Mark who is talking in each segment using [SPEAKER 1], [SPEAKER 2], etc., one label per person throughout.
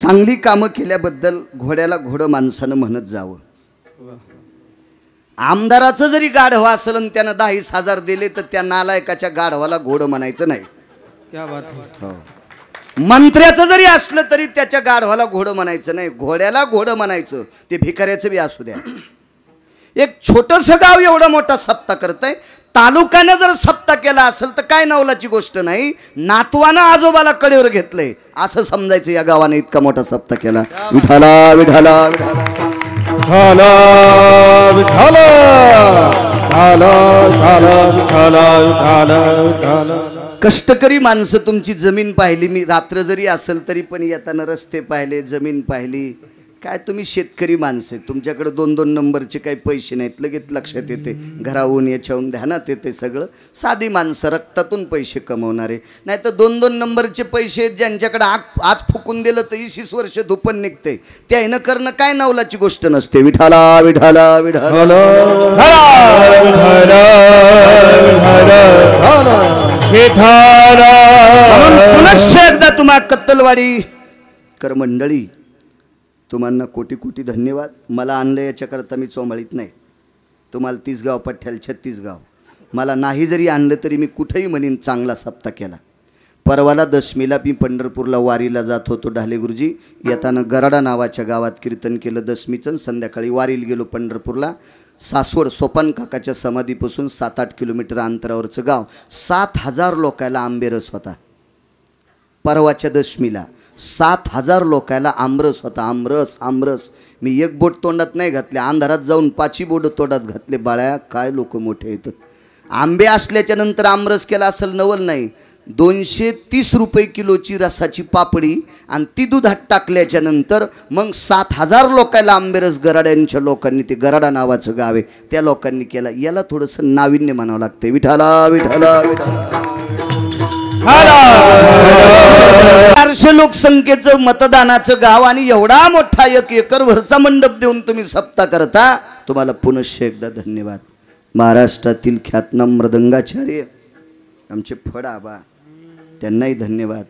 [SPEAKER 1] चांगली कामं केल्याबद्दल घोड्याला घोडं माणसानं म्हणत जावं. आमदाराचं जरी गाढवा असेल आणि त्यानं 10,000 दिले तर त्या नालायकाच्या गाढवाला घोडं म्हणायचं नाही. क्या बात आहे. मंत्र्याचं जरी असलं तरी त्याच्या गाढवाला घोडं म्हणायचं नाही, घोड्याला घोडं म्हणायचं. ते भिकाऱ्याचं बी असू द्या. एक छोटंसं गाव एवढा मोठा सप्ताह करतंय. तालुक्यानं जर सप्ताह केला असेल तर काय नवलाची गोष्ट नाही. नातवानं आजोबाला कडेवर घेतलंय असं समजायचं. या गावाने इतका मोठा सप्ताह केला. विठाला विठाला विठाला विठाला विठाला. कष्टकरी माणसं तुमची जमीन पाहिली. मी रात्र जरी असेल तरी पण येताना रस्ते पाहिले, जमीन पाहिली. काय तुम्ही शेतकरी माणसं, तुमच्याकडे 2-2 नंबरचे काही पैसे नाहीत. लगेच लक्षात येते, घराहून याच्याहून ध्यानात येते सगळं. साधी माणसं रक्तातून पैसे कमवणारे. नाही तर 2-2 नंबरचे पैसे ज्यांच्याकडे आज फुकून दिलं तर 20 वर्ष धुपण निघते. त्यानं करणं काय नवलाची गोष्ट नसते. विठाला विठाला विठाला. पुन्हा एकदा तुम्हा कत्तलवाडी कर मंडळी, तुम्हाला कोटी कोटी धन्यवाद. मला आणलं याच्याकरता मी चोंबाळीत नाही. तुम्हाला 30 गाव पठ्ठ्याला 36 गाव. मला नाही जरी आणलं तरी मी कुठेही म्हणीन चांगला सप्ताह केला. परवाला दशमीला मी पंढरपूरला वारीला जात होतो. ढाले गुरुजी येताना गराडा नावाच्या गावात कीर्तन केलं दशमीचं. संध्याकाळी वारीला गेलो पंढरपूरला. सासवड सोपान काकाच्या समाधीपासून 7-8 किलोमीटर अंतरावरचं गाव. 7,000 लोकायला आंबेरस होता. परवाच्या दशमीला 7,000 लोकायला आमरस होता. आमरस आमरस. मी एक बोट तोंडात नाही घातले, अंधारात जाऊन 5 बोट तोंडात घातले. बाळ्या काय लोक मोठे येतात. आंबे असल्याच्या नंतर आमरस केला असेल नवल नाही. 230 रुपये किलोची रसाची पापडी आणि ती दुधात टाकल्याच्या नंतर मग 7,000 लोकांना आंबेरस गराड्यांच्या लोकांनी, ते गराडा नावाचं गाव आहे त्या लोकांनी केला. याला थोडंसं नाविन्य म्हणावं लागतं. विठाला विठाला विठाला. 400 लोकसंख्येचं मतदानाचं गाव आणि एवढा मोठा 1 एकरभरचा मंडप देऊन तुम्ही सप्ताह करता. तुम्हाला पुनश्च एकदा धन्यवाद. महाराष्ट्रातील ख्यातनाम मृदंगाचार्य आमचे फड आबा, त्यांनाही धन्यवाद.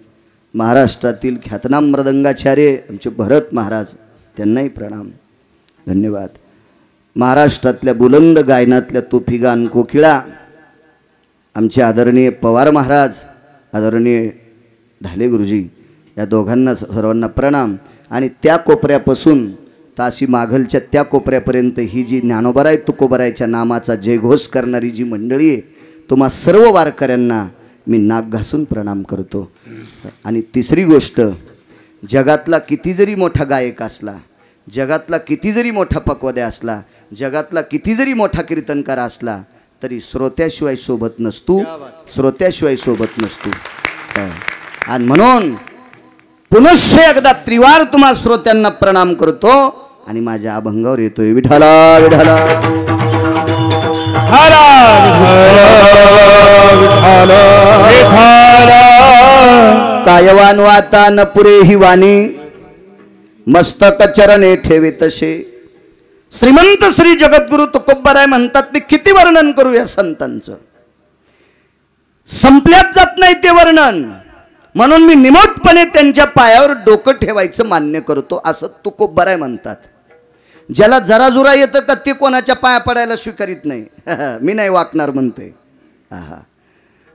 [SPEAKER 1] महाराष्ट्रातील ख्यातनाम मृदंगाचार्य आमचे भरत महाराज, त्यांनाही प्रणाम, धन्यवाद. महाराष्ट्रातल्या बुलंद गायनातल्या तोफीगान कोकिळा आमचे आदरणीय पवार महाराज, आदरणीय ढाले गुरुजी, या दोघांना सर्वांना प्रणाम. आणि त्या कोपऱ्यापासून ताशी माघलच्या त्या कोपऱ्यापर्यंत ही जी ज्ञानोबाराय तुकोबारायच्या नामाचा जयघोष करणारी जी मंडळी आहे, तुम्हा सर्व वारकऱ्यांना मी नाक घासून प्रणाम करतो. आणि तिसरी गोष्ट, जगातला किती जरी मोठा गायक असला, जगातला किती जरी मोठा पक्वाद्या असला, जगातला किती जरी मोठा कीर्तनकार असला तरी श्रोत्याशिवाय शोभत नसतो, श्रोत्याशिवाय शोभत नसतो. आणि म्हणून पुनश्च एकदा त्रिवार तुम्हा श्रोत्यांना प्रणाम करतो आणि माझ्या अभंगावर येतोय. विठाला विठाला कायवान वाता न पुरे ही वाणी, मस्तक चरणे ठेवे तसे. श्रीमंत श्री जगद्गुरु तुकोबाराय म्हणतात, मी किती वर्णन करू या संतांचं, संपल्यात जात नाही ते वर्णन. म्हणून मी निमूटपणे त्यांच्या पायावर डोकं ठेवायचं मान्य करतो, असं तुकोबाराय म्हणतात. ज्याला जरा जुरा येतं का ते कोणाच्या पाया पडायला स्वीकारित नाही. मी नाही वाकणार म्हणते.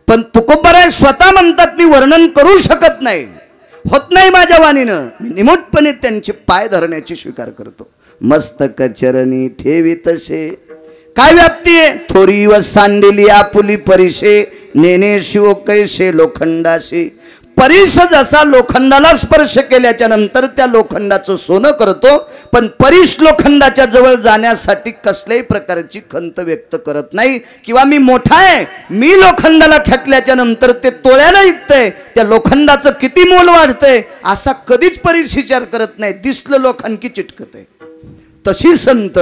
[SPEAKER 1] पण तुकोबाराय स्वतः म्हणतात, मी वर्णन करू शकत नाही, होत नाही माझ्या वाणीनं. मी निमूटपणे त्यांचे पाय धरण्याची स्वीकार करतो. मस्तक चरणी ठेवी तसे. काय व्याप्ती आहे, थोरी व सांडेली आपुली परिशे, नेने शिव कैसे लोखंडाशी. परीस जसा लोखंडाला स्पर्श केल्याच्या नंतर त्या लोखंडाचं सोनं करतो, पण परीस लोखंडाच्या जवळ जाण्यासाठी कसल्याही प्रकारची खंत व्यक्त करत नाही. किंवा मी मोठा आहे, मी लोखंडाला खेटल्याच्या नंतर ते तोळ्याला ऐकतंय, त्या लोखंडाचं किती मोल वाढतंय असा कधीच परीस विचार करत नाही. दिसलं लोखंड की चिटकतंय. तशी संत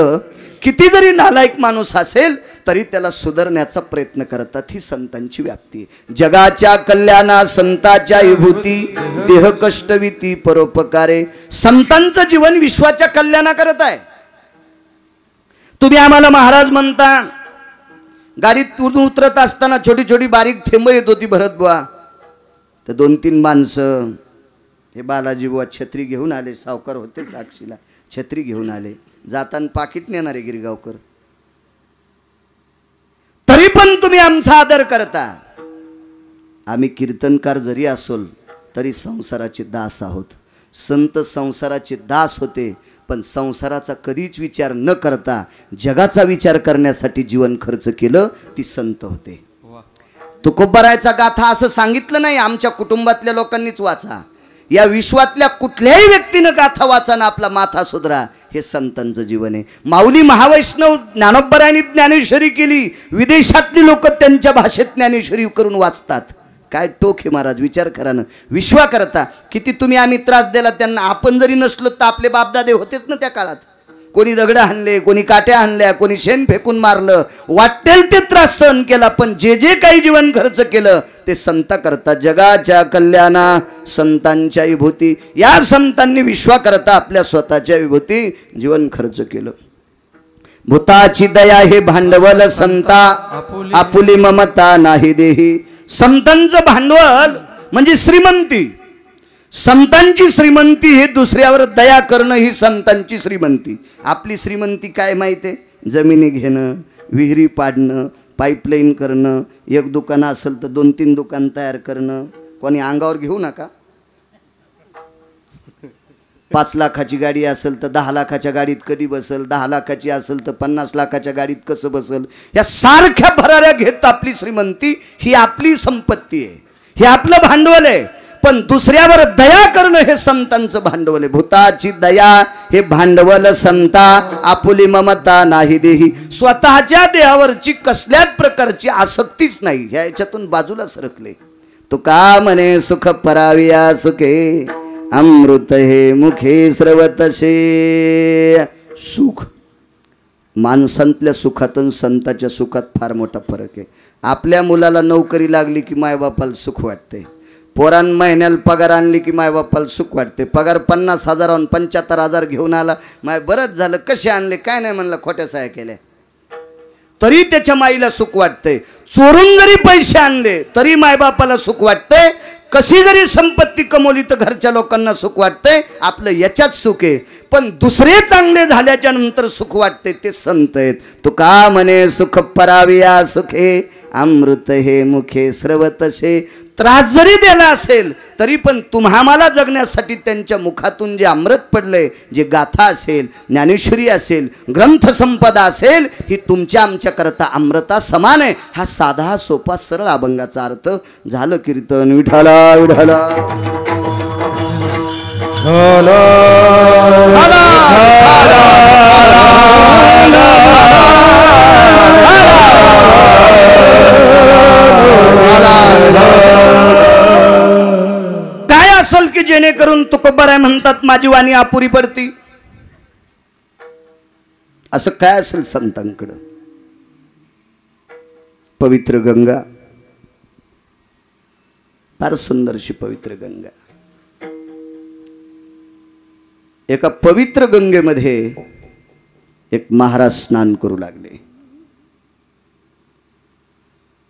[SPEAKER 1] किती जरी नालायक माणूस असेल तरी त्याला सुधारण्याचा प्रयत्न करतात. ही संतांची व्याप्ती. जगाच्या कल्याणा संताच्या विभूती, देह कष्टविती परोपकारे. संतांचं जीवन विश्वाच्या कल्याणा करत आहे. तुम्ही आम्हाला महाराज म्हणता, गाडीत उतरत असताना छोटी छोटी बारीक थेंब येत होती भरत बुवा, तर 2-3 माणसं हे बालाजी बुवा छत्री घेऊन आले, सावकार होते साक्षीला, छत्री घेऊन आले, जाताना पाकिट नेणारे गिरगावकर, तरी पण तुम्ही आमचा आदर करता. आम्ही कीर्तनकार जरी असोल तरी संसाराचे दास आहोत. संत संसाराचे दास होते, पण संसाराचा कधीच विचार न करता जगाचा विचार करण्यासाठी जीवन खर्च केलं, ती संत होते. तुकोबारायचा गाथा असं सांगितलं नाही, आमच्या कुटुंबातल्या लोकांनीच वाचा. या विश्वातल्या कुठल्याही व्यक्तीनं गाथा वाचाना आपला माथा सुधरा. हे संतांचं जीवन आहे. माऊली महावैष्णव ज्ञानोबरायांनी ज्ञानेश्वरी केली, विदेशातली लोक त्यांच्या भाषेत ज्ञानेश्वरी करून वाचतात. काय टोक आहे महाराज, विचार करा ना. विश्वा करता किती तुम्ही आम्ही त्रास दिला त्यांना. आपण जरी नसलो तर आपले बापदादे होतेच ना त्या काळात. कोणी दगड हाणले, कोणी काट्या हाणल्या, कोणी शेण फेकून मारलं, वाटेल ते त्रास सहन केला, पण जे जे काही जीवन खर्च केलं ते संता करता. जगाच्या कल्याणा संतांच्या विभूती, या संतांनी विश्वा करता आपल्या स्वतःच्या विभूती जीवन खर्च केलं. भूताची दया हे भांडवल संता, आपुली ममता नाही देही. संतांचं भांडवल म्हणजे श्रीमंती. संतांची श्रीमंती हे दुसऱ्यावर दया करणं ही संतांची श्रीमंती. आपली श्रीमंती काय माहिती आहे? जमिनी घेणं, विहिरी पाडणं, पाईपलाईन करणं, एक दुकान असेल तर 2-3 दुकान तयार करणं. कोणी अंगावर घेऊ नका. 5 लाखाची गाडी असेल तर 10 लाखाच्या गाडीत कधी बसल, 10 लाखाची असेल तर 50 लाखाच्या गाडीत कसं बसल. या सारख्या भराऱ्या घेत आपली श्रीमंती ही आपली संपत्ती आहे, हे आपलं भांडवल आहे. पण दुसऱ्यावर दया करणं हे संतांचं भांडवल आहे. भूताची दया हे भांडवल संता, आपुली ममता नाही देही. स्वतःच्या देहावरची कसल्याच प्रकारची आसक्तीच नाही, ह्याच्यातून बाजूला सरकले. तुका म्हणे सुख पराविया सुखे, अमृत हे मुखे स्रवतसे. सुख, माणसांतल्या सुखातून संताच्या सुखात फार मोठा फरक आहे. आपल्या मुलाला नोकरी लागली की मायबापाला सुख वाटते. पोरान महिन्याला पगार आणली की मायबापाला सुख वाटते. पगार 50,000 75,000 घेऊन आला, माय बरंच झालं, कसे आणले काय नाही म्हणलं, खोट्या साया केल्या, तरी त्याच्या माईला सुख वाटते. चोरून जरी पैसे आणले तरी मायबापाला सुख वाटते. कशी जरी संपत्ती कमवली तर घरच्या लोकांना सुख वाटते. आपलं याच्यात सुख आहे. पण दुसरे चांगले झाल्याच्या नंतर सुख वाटते, ते संत आहेत. तुका म्हणे सुख पराविया सुखे, अमृत हे मुखे स्रवतसे. त्रास जरी दिला असेल तरी पण तुम्हाला जगण्यासाठी त्यांच्या मुखातून जे अमृत पडलंय, जे गाथा असेल, ज्ञानेश्वरी असेल, ग्रंथसंपदा असेल, ही तुमच्या आमच्या करता अमृता समान आहे. हा साधा सोपा सरळ अभंगाचा अर्थ. झालं कीर्तन. विठाला विठाला काय असेल की जेणेकरून तुकोबाराय म्हणतात माझी वाणी अपुरी पडती? असं काय असेल संतांकडं? पवित्र गंगा, फार सुंदरशी पवित्र गंगा. एका पवित्र गंगेमध्ये एक महाराज स्नान करू लागले.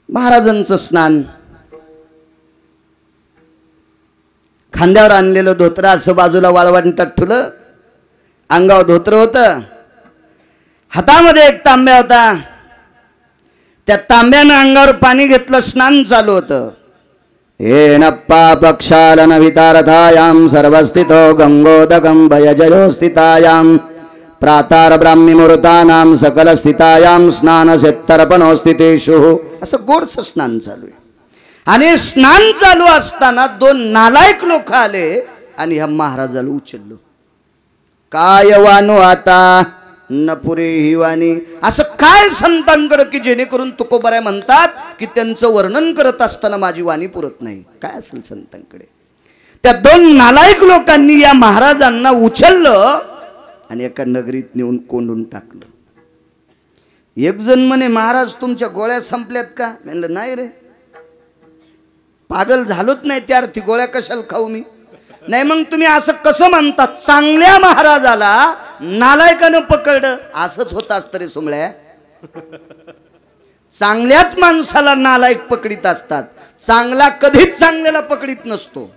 [SPEAKER 1] महाराजांचं स्नान, खांद्यावर आणलेलं धोतर असं बाजूला वाळवंटात ठेवलं, अंगावर धोतर होतं, हातामध्ये एक तांब्या होता. त्या तांब्यानं अंगावर पाणी घेतलं, स्नान चालू होतं. येणप्पा पक्षालन वितारथायाम सर्वस्थितो गंगोदकं भयजयो स्थितायाम प्रातार ब्राह्मी मुहूर्तानां सकल स्थितायाम स्नान सेत्तर्पणो स्थितेषु. असं गोडचं स्नान चालू आहे. आणि स्नान चालू असताना 2 नालायक लोक आले आणि ह्या महाराजाला उचललो. काय वानो आता न पुरे ही वाणी. असं काय संतांकडे की जेणेकरून तुकोबाराय म्हणतात की त्यांचं वर्णन करत असताना माझी वाणी पुरत नाही. काय असेल संतांकडे? त्या 2 नालायक लोकांनी या महाराजांना उचललं आणि एका नगरीत नेऊन कोंडून टाकलं. एक जण म्हणे महाराज तुमच्या गोळ्या संपल्यात का? म्हणलं नाही रे, पागल झालोच नाही त्या अर्थी, गोळ्या कशाला खाऊ मी? नाही मग तुम्ही असं कसं म्हणता? चांगल्या महाराजाला नालायकानं पकडलं. असंच होत असतं रे सुमळ्या. चांगल्याच माणसाला नालायक पकडीत असतात, चांगला कधीच चांगल्याला पकडीत नसतो.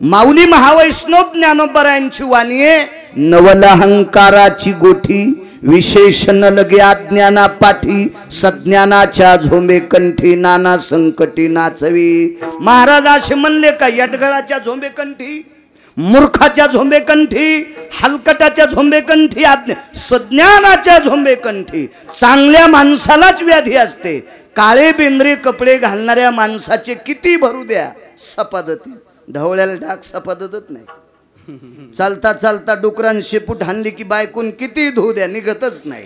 [SPEAKER 1] माऊली महावैष्णव ज्ञानोबरायांची वाणी आहे, नवलहंकाराची गोठी विशेषण लगे अज्ञाना पाठी, सज्ञानाच्या झोंबे कंठी नाना संकटी नाचवी. महाराज असे म्हणले का? यटगळाच्या झोंबे कंठी, मूर्खाच्या झोंबे कंठी, हलकटाच्या झोंबे कंठी, सज्ञानाच्या झोंबे कंठी. चांगल्या माणसालाच व्याधी असते. काळे बेंद्रे कपडे घालणाऱ्या माणसाचे किती भरू द्या सपादती, ढवळ्याला डाग सपादतच नाही. चालता चालता डुकरान शेपूट हाणली की बायकून किती धुऊ द्या निघतच नाही.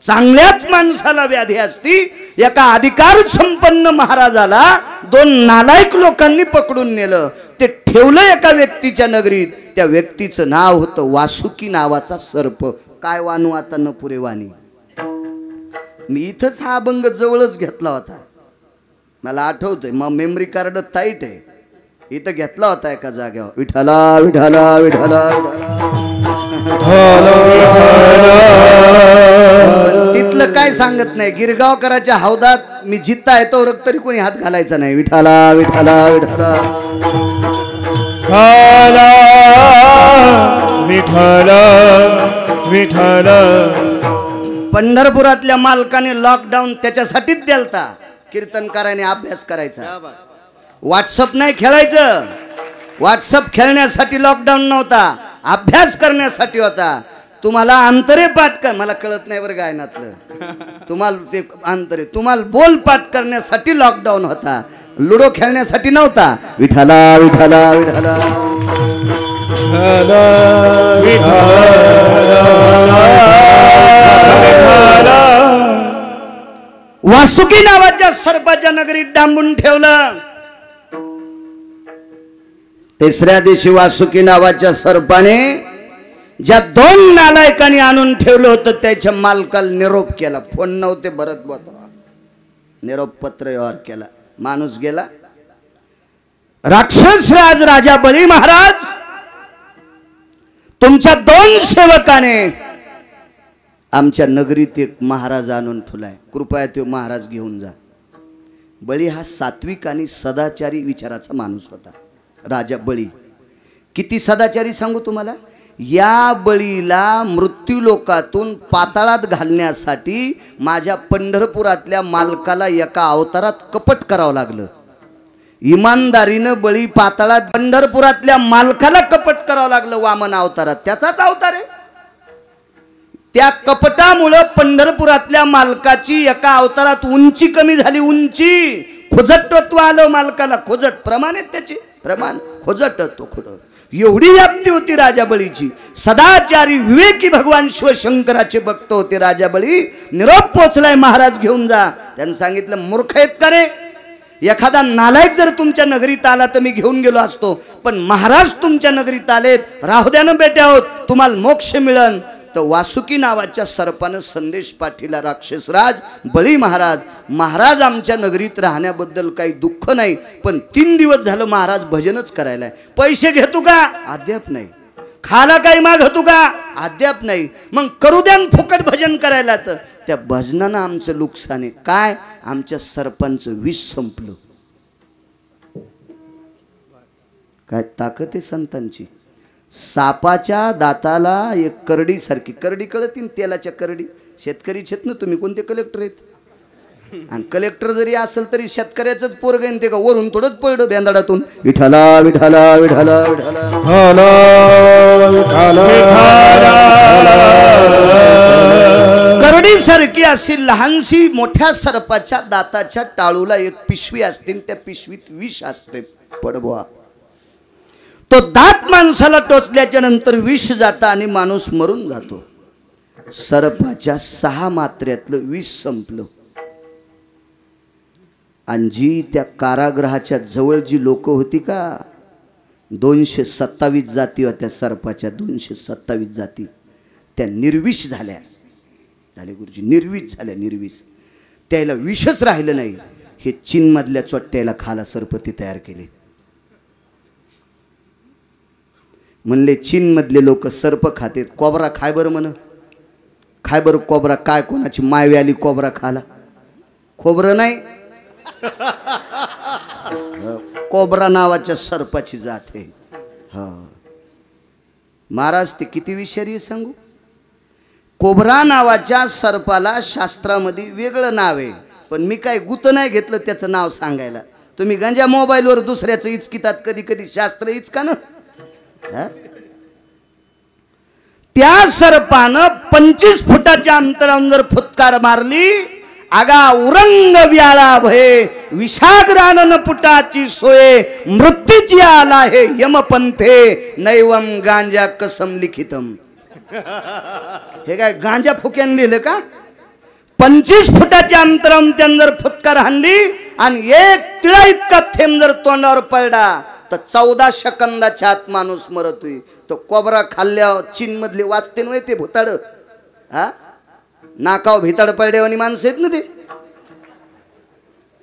[SPEAKER 1] चांगल्याच माणसाला व्याधी असती. एका अधिकार संपन्न महाराजाला दोन नालायक लोकांनी पकडून नेलं. ते ठेवलं एका व्यक्तीच्या नगरीत. त्या व्यक्तीचं नाव होतं वासुकी नावाचा सर्प. काय वानू आता न पुरे वाणी. मी इथंच हा अभंग जवळच घेतला होता. मला आठवतंय, मग मेमरी कार्ड टाईट आहे. इथं घेतला होता एका जागेवर. विठाला विठाला विठाला तिथलं काय सांगत नाही. गिरगावकराच्या हौदात मी जित्ता येतो तरी कोणी हात घालायचा नाही. विठाला विठाला विठाला विठाला विठाला. पंढरपुरातल्या मालकाने लॉकडाऊन त्याच्यासाठीच द्यालता, कीर्तनकाराने अभ्यास करायचा. व्हॉट्सअप नाही खेळायचं. व्हॉट्सअप खेळण्यासाठी लॉकडाऊन नव्हता, अभ्यास करण्यासाठी होता. तुम्हाला अंतरे पाठ कर, मला कळत नाही बरं गायनातलं. तुम्हाला ते अंतरे, तुम्हाला बोल पाठ करण्यासाठी लॉकडाऊन होता, लुडो खेळण्यासाठी नव्हता. विठाला विठाला विठाला वासुकी नावाच्या सर्पाच्या नगरीत डांबून ठेवलं. तिसऱ्या दिवशी वासुकी नावाच्या सर्पाने ज्या दोन नालायकांनी आणून ठेवलं होतं त्याच्या मालकाला निरोप केला. फोन नव्हते भरत बोता, निरोप पत्र व्यवहार केला. माणूस गेला. राक्षसराज राजा बळी महाराज, तुमच्या दोन सेवकाने आमच्या नगरीत एक महाराज आणून ठेवलाय, कृपया तो महाराज घेऊन जा. बळी हा सात्विक आणि सदाचारी विचाराचा माणूस होता. राजा बळी किती सदाचारी सांगू तुम्हाला. या बळीला मृत्यूलोकातून पाताळात घालण्यासाठी माझ्या पंढरपुरातल्या मालकाला एका अवतारात कपट करावं लागलं. इमानदारीनं बळी पाताळात, पंढरपुरातल्या मालकाला कपट करावं लागलं. वामन अवतारात, त्याचाच अवतार आहे. त्या कपटामुळं पंढरपुरातल्या मालकाची एका अवतारात उंची कमी झाली. उंची, खोजटत्व आलं मालकाला. खोजट प्रमाण आहेत त्याचे, प्रमाण खोजट तो खोड. एवढी व्याप्ती होती राजा बळीची. सदाचारी विवेकी भगवान शिवशंकराचे भक्त होते राजा बळी. निरोप पोचलाय, महाराज घेऊन जा. त्यांनी सांगितलं, मूर्ख आहेत का रे? एखादा नालायक जर तुमच्या नगरीत आला तर मी घेऊन गेलो असतो, पण महाराज तुमच्या नगरीत आलेत, राहू द्या ना बेटे आहोत, तुम्हाला मोक्ष मिळन. तर वासुकी नावाच्या सर्पानं संदेश पाठविला. राक्षसराज बळी महाराज, महाराज आमच्या नगरीत राहण्याबद्दल काही दुःख नाही, पण 3 दिवस झालं महाराज भजनच करायलाय. पैसे घेतो का? अद्याप नाही. खाला काही मागतो का? अद्याप नाही. मग करू द्या फुकट भजन करायला. तर त्या भजनानं आमचं नुकसान आहे. काय? आमच्या सरपंचं विष संपलं. काय ताकद आहे संतांची. सापाच्या दाताला एक करडी सारखी, करडी कळतील तेलाच्या करडी, शेतकरी छेत ना तुम्ही, कोणते कलेक्टर आहेत? आणि कलेक्टर जरी असेल तरी शेतकऱ्याचंच पोरग आहे ते का वरून थोडंच पडलं बेंदाडातून. विठाला विठाला विठाला विठाला करडी सारखी अशी लहानशी मोठ्या सर्पाच्या दाताच्या टाळूला एक पिशवी असते, त्या पिशवीत विष असते. पडबवा, तो दात माणसाला टोचल्याच्या नंतर विष जातं आणि माणूस मरून जातो. सर्पाच्या 6 मात्र्यातलं विष संपलं. आणि जी त्या कारागृहाच्या जवळ जी लोक होती का, 227 जाती होत्या सर्पाच्या. 227 जाती त्या निर्विष झाल्या. झाले गुरुजी, निर्विष झाल्या. निर्विष, त्याला विषच राहिलं नाही. हे चीनमधल्या चोट्ट्याला खाला सरपती तयार केले. म्हणले चीनमधले लोक सर्प खातेत, कोबरा खाय बरं म्हण. खाय बरं कोबरा. काय कोणाची मायवी आली कोबरा खाला? खोबरं नाही. कोबरा नावाच्या सर्पाची जात आहे. हा महाराज ते किती विषारी आहे सांगू. कोबरा नावाच्या सर्पाला शास्त्रामध्ये वेगळं नाव आहे, पण मी काय गुत नाही घेतलं त्याचं नाव सांगायला. तुम्ही गंजा मोबाईलवर दुसऱ्याचं इचकितात, कधी कधी शास्त्र इचका ना. त्या सर्पानं 25 फुटाच्या अंतरावरून जर फुटकार मारली, आगा उरंग व्याळा भये विषाग्रानन पुटाची सोय मृत्यूची आला हे यमपंथे नैवम गांजा कसम लिखितम. हे काय गांजा फुक्यान लिहिलं का. 25 फुटाच्या अंतरावरून त्यानं जर फुटकार हाणली आणि एक तिळा इतका थेंब जर तोंडावर पडला तर 14 सेकंदाच्या आत माणूस मरत होई. तो कोबरा खाल्ल्यावर चीन मधले वाचते नव्हे ते भुताड. हा नाकाव भिताड पडल्यावानी माणसं आहेत ना ते.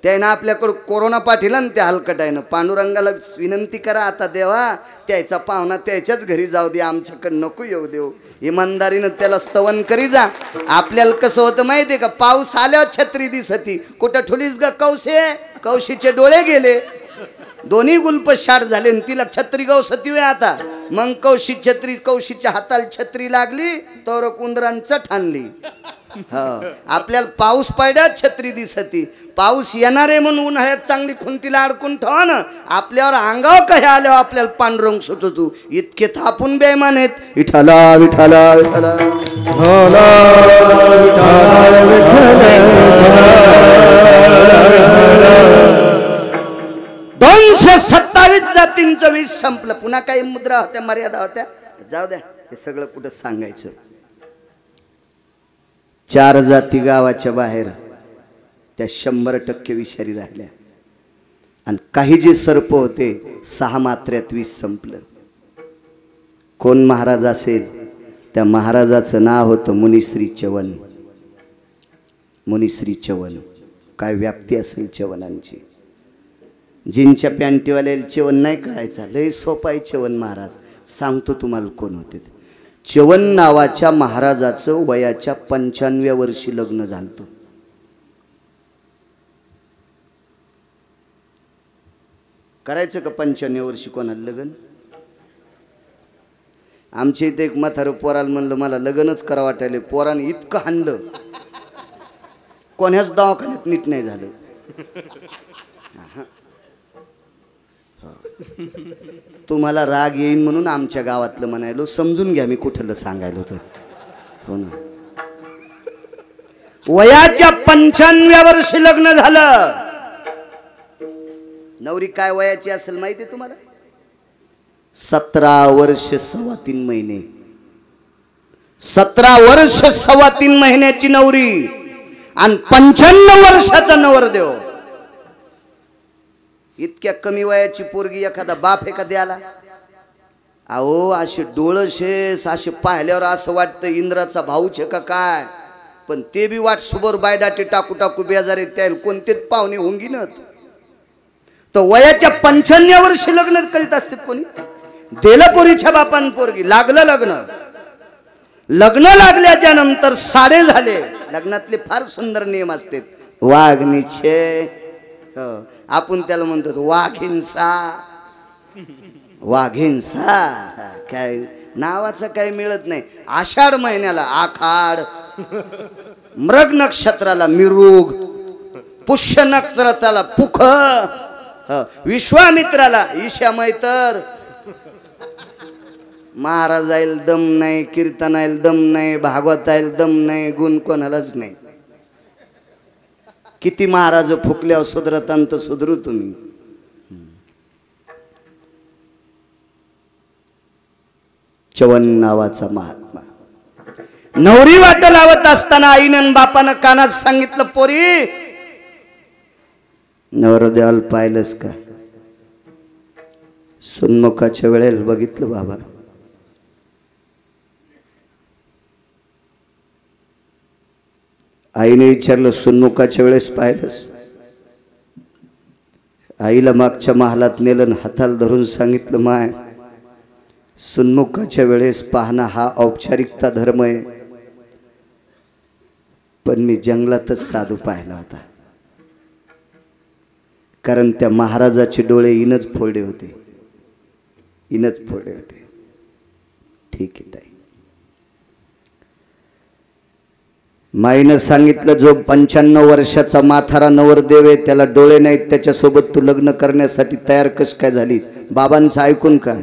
[SPEAKER 1] त्यानं आपल्याकडं कोरोना पाठीला ना त्या हलकटायनं. पांडुरंगाला विनंती करा आता देवा, त्याचा पाहुणा त्याच्याच घरी जाऊ दे, आमच्याकडे नको येऊ देऊ. इमानदारीनं त्याला स्तवन करी जा. आपल्याला कसं होतं माहिती आहे का, पाऊस आल्यावर छत्री दिसती. कुठं ठुलीस ग कौशे, कौशीचे डोळे गेले, दोन्ही गुल्प शाट झाले, तिला छत्री गवसती वे आता. मग कौशी छत्री, कौशीच्या हाताला छत्री लागली तर कुंदरांचं ठाणली. आपल्याला पाऊस पडल्यात छत्री दिसती. पाऊस येणार आहे म्हणून उन्हाळ्यात चांगली खुंटीला अडकून ठेवा ना. आपल्यावर अंगावर काही आल्यावर आपल्याला पांढरंग सुटतो. इतके थापून बेमान आहेत. विठाला विठाला विठाला 227 जातींचं वीज संपलं. पुन्हा काही मुद्रा होत्या, मर्यादा होत्या, जाऊ द्या, हे सगळं कुठं सांगायचं. 4 जाती गावाच्या बाहेर त्या 100% विषारी राहिल्या. आणि काही जे सर्प होते 6 मात्र्यात वीज संपलं. कोण महाराज असेल, त्या महाराजाचं नाव होतं मुनिश्री चवन. मुनिश्री चवन. काय व्याप्ती असेल चवनांची. जिनच्या पॅन्टीवाल्याला चवन नाही कळायचा, लय सोपाय चवन महाराज. सांगतो तुम्हाला कोण होते. चवन नावाच्या महाराजाचं वयाच्या 95व्या वर्षी लग्न झालं. करायचं का 95व्या वर्षी कोणाला लग्न. आमच्या इथे एक म्हातारं पोराला म्हणलं मला लग्नच करा वाटायले. पोराने इतकं हाणलं, कोण्याच दवाखान्यात नीट नाही झालं. तुम्हाला राग येईन म्हणून आमच्या गावातलं म्हणायलो, समजून घ्या मी कुठलं सांगायलो तर. हो ना. वयाच्या 95व्या वर्षी लग्न झालं. नवरी काय वयाची असेल माहिती आहे तुम्हाला. 17 वर्ष 3.25 महिने. 17 वर्ष 3.25 महिन्याची नवरी आणि 95 वर्षाचा नवरदेव. इतक्या कमी वयाची पोरगी एखादा बाप एखाद्याला. अहो असे डोळशेस असे पाहिल्यावर असं वाटतं इंद्राचा भाऊच का काय. पण ते बी वाट सुबर बायडाटे टाकू टाकू बेजारे त्या कोणतेच पाहुणे होंगिनत. तर वयाच्या 95व्या वर्षी लग्न करीत असतात कोणी. दिलं पोरीच्या बापान पोरगी, लागलं लग्न. लग्न लागल्याच्या नंतर साडे झाले. लग्नातले फार सुंदर नियम असतात. वाघनिचे आपण त्याला म्हणतो वाघिंसा. वाघिंसा काय नावाचं काही मिळत नाही. आषाढ महिन्याला आखाड, मृग नक्षत्राला मिरुग, पुष्य नक्षत्राला पुख, विश्वामित्राला ईशा मैतर. महाराजायला दम नाही, कीर्तनायला दम नाही, भागवतायला दम नाही, गुण कोणालाच नाही. किती महाराज फुकल्यावर सुधरतांत सुधरू तुम्ही. चवन नावाचा महात्मा. नवरी वाट लावत असताना आईनं बापानं कानात सांगितलं, पोरी नवरदेवाला पाहिलंस का. सुन्मुखाच्या वेळेला बघितलं बाबा. आईने विचारलं सुन्मुखाच्या वेळेस पाहिलंस. आईला मागच्या महालात नेलं, हाताला धरून सांगितलं, माय सुन्मुखाच्या वेळेस पाहणं हा औपचारिकता धर्म आहे, पण मी जंगलातच साधू पाहिला होता. कारण त्या महाराजाचे डोळे इनच फोडे होते, इनच फोडे होते. ठीक आहे ताई. माईनं सांगितलं जो 95 वर्षाचा म्हातारा नवरदेव आहे त्याला डोळे नाहीत, त्याच्यासोबत तू लग्न करण्यासाठी तयार कस काय झाली? बाबांचं ऐकून का?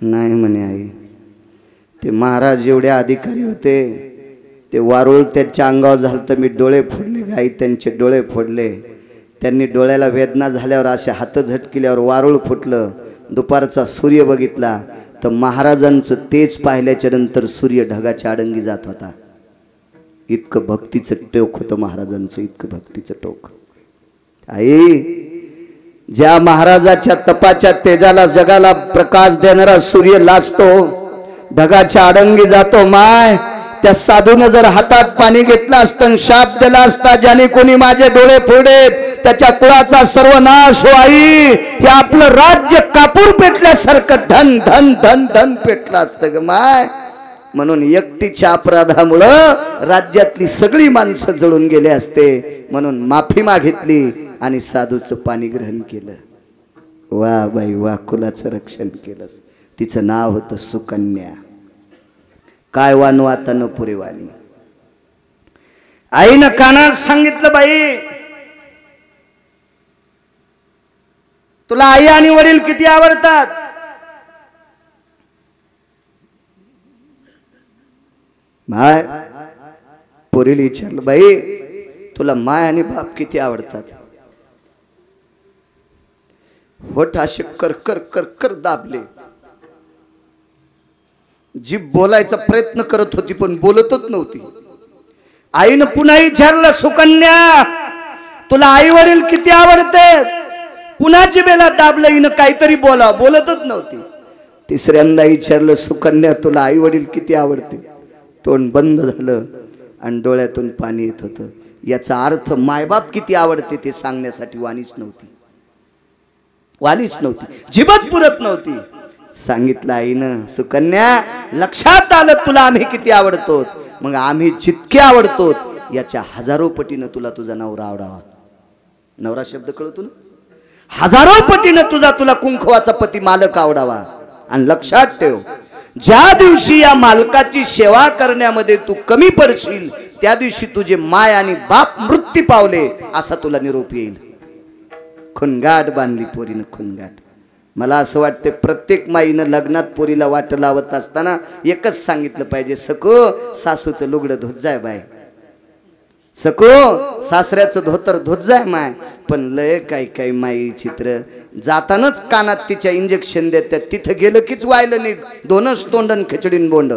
[SPEAKER 1] नाही म्हणे आई. ते महाराज एवढे अधिकारी होते, ते वारुळ त्यांच्या अंगावर झालं तर मी डोळे फोडले. गाई त्यांचे डोळे फोडले. त्यांनी डोळ्याला वेदना झाल्यावर असे हात झटकिल्यावर वारुळ फुटलं. दुपारचा सूर्य बघितला तर महाराजांचं तेज पाहिल्याच्या नंतर सूर्य ढगाच्या आडंगी जात होता. इतकं भक्तीचं टोक होतं महाराजांचं, इतकं भक्तीचं टोक. आई, ज्या महाराजाच्या तपाच्या तेजाला जगाला प्रकाश देणारा सूर्य लाजतो, ढगाच्या आडंगी जातो, माय त्या साधूनं जर हातात पाणी घेतलं असतं, शाप दिला असता, ज्याने कोणी माझे डोळे फोडेत त्याच्या कुळाचा सर्वनाश हो. आई, हे आपलं राज्य कापूर पेटल्यासारखं धन धन धन धन पेटलं असतं ग माय. म्हणून एकटीच्या अपराधामुळं राज्यातली सगळी माणसं जळून गेले असते. म्हणून माफी मागितली आणि साधूचं पाणी ग्रहण केलं. वा बाई वा, कुलाचं रक्षण केलंस. तिचं नाव होतं सुकन्या. काय वानू आता न पुरेवाणी. आईनं कानात सांगितलं, बाई तुला आई आणि वडील किती आवडतात? माय पोरीला विचारलं, बाई तुला माय आणि बाप किती आवडतात? होठ असे कर कर कर कर दाबले. जीभ बोलायचा प्रयत्न करत होती पण बोलतच नव्हती. आईनं पुन्हा विचारलं, सुकन्या तुला आई वडील किती आवडते? पुन्हा जिभेला दाबलं. हिनं काहीतरी बोला, बोलतच नव्हती. तिसऱ्यांदा विचारलं, सुकन्या तुला आई वडील किती आवडते? तोंड बंद झालं आणि डोळ्यातून पाणी येत होतं. याचा अर्थ मायबाप किती आवडते ते सांगण्यासाठी वाणीच नव्हती, वाणीच नव्हती, जीभच पुरत नव्हती. सांगितलं आईनं, सुकन्या लक्षात आलं तुला आम्ही किती आवडतो. मग आम्ही जितके आवडतो याच्या हजारो पटीनं तुला तुझा नवरा आवडावा. नवरा शब्द कळतो ना? हजारो पटीनं तुला कुंकवाचा पती मालक आवडावा. आणि लक्षात ठेव, ज्या दिवशी या मालकाची सेवा करण्यामध्ये तू कमी पडशील त्या दिवशी तुझे माय आणि बाप मृत्यू पावले असा तुला निरोप येईल. खुनगाट बांधली पोरीनं, खुनगाट. मला असं वाटतं प्रत्येक माईनं लग्नात पोरीला वाट लावत असताना एकच सांगितलं पाहिजे, सको सासूचं लुगडं धुत जाय बाय, सको सासऱ्याचं धोतर धुत जाय माय. पण लय काही काही माई चित्र जातानाच कानात तिच्या इंजेक्शन देतात, तिथं गेलं कीच व्हायलं नाही, दोनच तोंडन खिचडीन बोंड.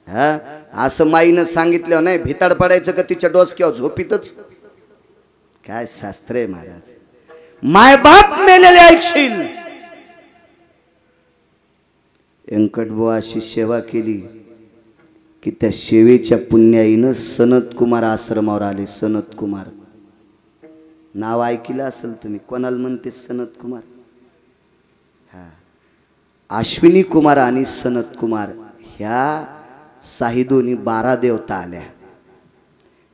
[SPEAKER 1] हा असं माईनं सांगितलं नाही, भिताड पडायचं का तिच्या डोसक्यावर झोपीतच. काय शास्त्र आहे महाराज. मायबाप मेलेले ऐकशील. व्यंकटबुवा अशी सेवा केली की त्या सेवेच्या पुण्याईनं सनत कुमार आश्रमावर आले. सनत कुमार नाव ऐकलं असेल तुम्ही. कोणाला म्हणते सनत कुमार? हा, अश्विनी कुमार आणि सनत कुमार ह्या साहिदोनी 12 देवता आल्या.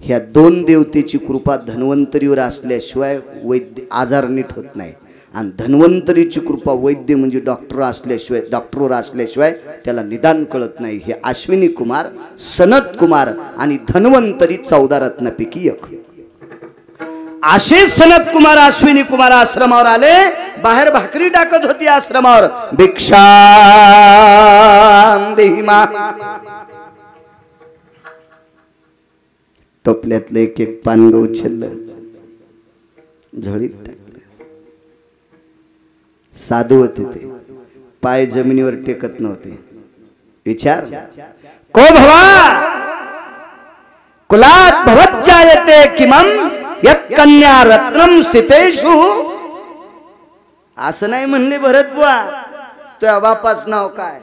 [SPEAKER 1] ह्या 2 देवतेची कृपा धन्वंतरीवर असल्याशिवाय वैद्य आजार नीट होत नाही. आणि धन्वंतरीची कृपा वैद्य म्हणजे डॉक्टरवर असल्याशिवाय त्याला निदान कळत नाही. हे अश्विनी कुमार, सनत कुमार आणि धन्वंतरी 14 रत्नापैकी एक. असे सनत कुमार अश्विनी कुमार आश्रमावर आले. बाहेर भाकरी टाकत होती आश्रमावर. भिक्षा देहि मा. टोपल्यातलं एक एक पानग उचललं, झळीत टाकलं. साधू होते ते, पाय जमिनीवर टेकत नव्हते. विचार, को भवा कुलात भवज्जायते किमं यत् कन्या रत्नम स्थितेषु. असं नाही म्हणले भरत बुवा, तुझ्या बापाचं नाव काय,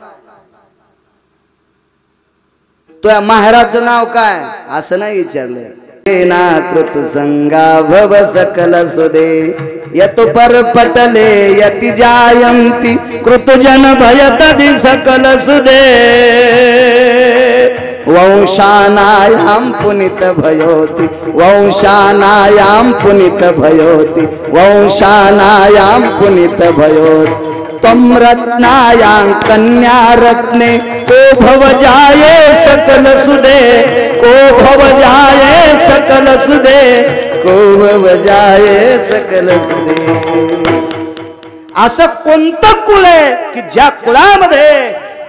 [SPEAKER 1] तुझ्या माहेराचं नाव काय, असं नाही विचारलं. ना कृत संगा भव सकल सुदे यत पर पटले यति जायंती कृतजन भयत दि सकल सुदे. वंशानायां पुनित भयोति वंशानायां पुनित भयोति वंशानायां पुनित भयोति तम रत्नायां कन्या रत्ने को भव जाये सकल सुदे को भव जाये सकल सुदे को भव जाये सकल सुदे। असं कोणतं कुळ आहे की ज्या कुळामध्ये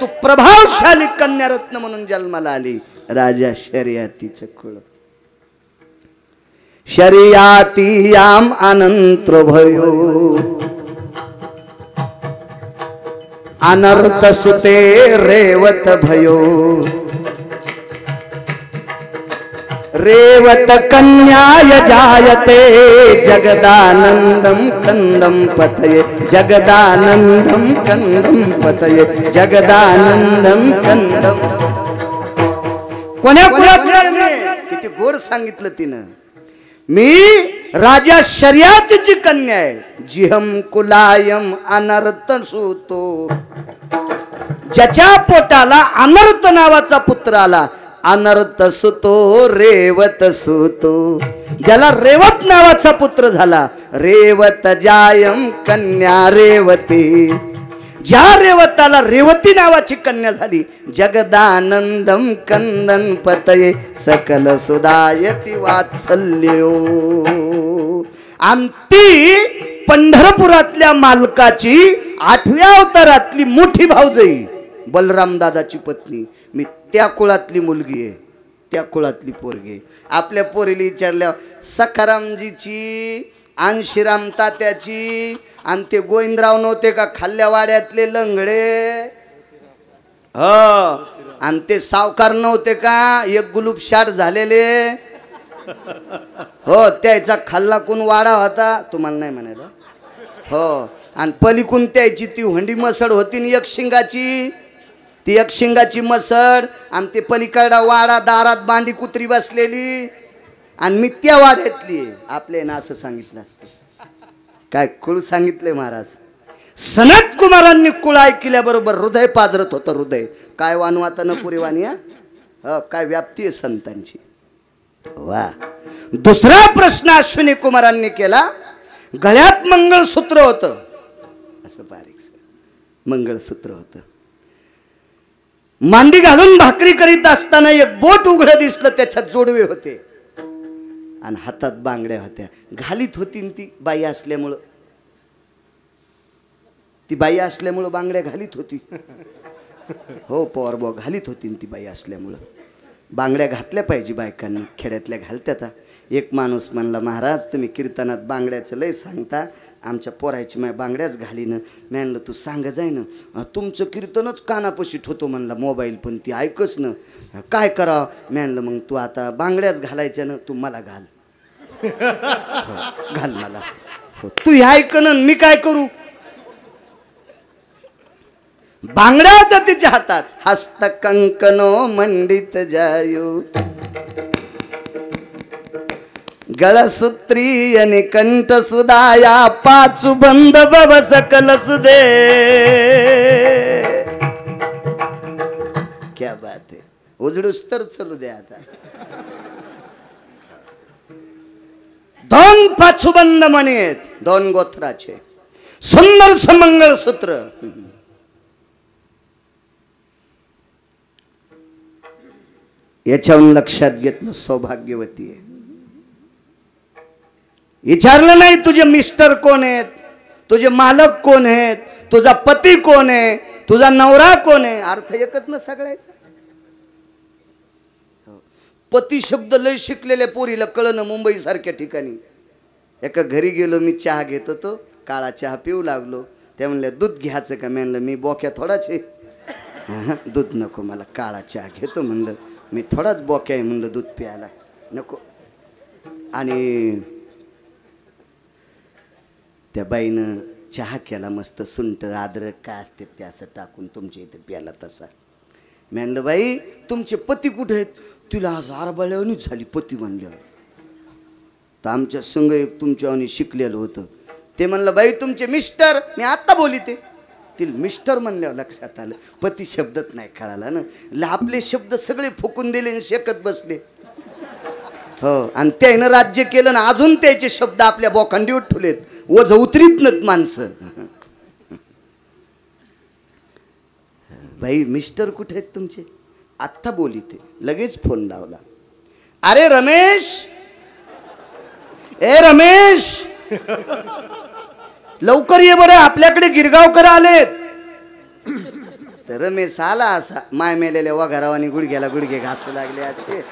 [SPEAKER 1] तू प्रभावशाली कन्यारत्न म्हणून जन्माला आली? राजा शर्यतीचं कुळ. शर्यतीयाम अनंत्र भयो अनर्थ सुते रेवत भयो रेवत कन्याय जायते जगदानंदम कंदम पतये जगदानंदम कंदम पतये जगदानंदम कंदम. कोण्या कुळातल्या? किती गोड सांगितलं तिनं. मी राजा शर्यतीची कन्या आहे. जिहम कुलायम अनर्थ सुतो, ज्याच्या पोटाला अनर्थ नावाचा पुत्र आला. अनर्थ सुतो रेवत सुतो, ज्याला रेवत नावाचा पुत्र झाला. रेवत जायम कन्या रेवती, ज्या रेवताला रेवती नावाची कन्या झाली. जगदानंदम कंदन पतये सकल सुदायती वात्सल्यो. आणि ती पंढरपुरातल्या मालकाची 8व्या अवतारातली मोठी भाऊजाई बलराम दादाची पत्नी. मी त्या कुळातली मुलगी आहे, त्या कुळातली पोरगी. आपल्या पोरीला विचारल्या सखारामजीची आणशीराम तात्याची आणि ते गोविंदराव नव्हते का खाल्ल्या वाड्यातले लंगडे, आणि ते सावकार नव्हते का एक गुलूब शाट झालेले, हो त्याचा खाल्ला कोण वाडा होता तुम्हाला नाही म्हणायला. हो आणि पलीकून त्याची ती हंडी मसड होती ना एक शिंगाची, ती एक शिंगाची मसड. आणि ते पलीकडा वाडा दारात बांडी कुत्री बसलेली आणि मी त्या वाड्यातली. आपले ना असं सांगितलं असतं. काय कुळ सांगितले महाराज. सनत कुमारांनी कुळ ऐकल्याबरोबर हृदय पाजरत होतं. हृदय काय वानवाता न पुरी वाणी. काय व्याप्ती आहे संतांची. वा. दुसरा प्रश्न अश्विनी कुमारांनी केला. गळ्यात मंगळसूत्र होतं, असं बारीक मंगळसूत्र होतं. मांडी घालून भाकरी करीत असताना एक बोट उघडं दिसलं, त्याच्यात जोडवे होते आणि हातात बांगड्या होत्या. घालीत होती ती बाई असल्यामुळं, ती बाई असल्यामुळं बांगड्या घालीत होती. हो पवार भाऊ घालीत होती ती बाई असल्यामुळं. बांगड्या घातल्या पाहिजे बायकांनी, खेड्यातल्या घालत्यात. एक माणूस म्हणला महाराज तुम्ही कीर्तनात बांगड्याचं लय सांगता, आमच्या पोरायची माय बांगड्याच घालीनं. मी म्हणलं तू सांग जाय ना, तुमचं कीर्तनच कानापाशी ठेवतो म्हणला मोबाईल, पण ती ऐकच ना. काय करावं? मी म्हणलं मग तू आता बांगड्याच घालायच्या ना, तू मला घाल. घाल मला. तू हे ऐक ना, मी काय करू? बांगड्या होत्या तिच्या हातात. हस्त कंकनो मंडित जायो गळसूत्री आणि कंठ सुदाया पाचू बंद बव सकल सुदे. क्या बात आहे. उजडूस तर चलू द्या आता. दोन पाचूबंद मणी आहेत, दोन गोत्राचे सुंदर मंगळसूत्र. याच्याहून लक्षात घेतलं सौभाग्यवती आहे. विचारलं नाही तुझे मिस्टर कोण आहेत, तुझे मालक कोण आहेत, तुझा पती कोण आहे, तुझा नवरा कोण आहे. अर्थ एकच ना सगळ्याचा. पती शब्द लय शिकलेल्या पोरीला कळणं मुंबई सारख्या ठिकाणी. एका घरी गेलो मी, चहा घेत होतो, काळा चहा पिऊ लागलो. त्या म्हणल्या दूध घ्यायचं का? म्हणलं मी बोक्या थोडाच आहे. दूध नको मला, काळा चहा घेतो म्हणलं. मी थोडाच बोक्या आहे म्हणलं, दूध प्यायला नको. आणि त्या बाईनं चहा केला मस्त, सुंठ अद्रक काय असते ते असं टाकून तुमच्या इथे प्याला तसा. मी म्हणलं बाई तुमचे पती कुठे आहेत? तिला आज आरबाळ्यावणीच झाली पती म्हणल्यावर. तर आमच्या संघ एक तुमच्यावानी शिकलेलं होतं. ते म्हणलं बाई तुमचे मिस्टर. मी आत्ता बोलिते. तिला मिस्टर म्हणल्यावर लक्षात आलं पती शब्दच नाही कळाला ना. आपले शब्द सगळे फुकून दिले आणि शेकत बसले. हो, आणि त्यानं राज्य केलं ना, अजून त्याचे शब्द आपल्या बोकांडीवर ठेवलेत. ओझ उतरीत नाहीत माणसं. भाई मिस्टर कुठे आहेत तुमचे? आत्ता बोली ते लगेच फोन लावला. अरे रमेश, ए रमेश, लवकर ये बरं, आपल्याकडे गिरगावकर आलेत. तर रमेश आला असा माय मेलेल्या वघारावानी गुडघ्याला गुडघे घासू लागले असे.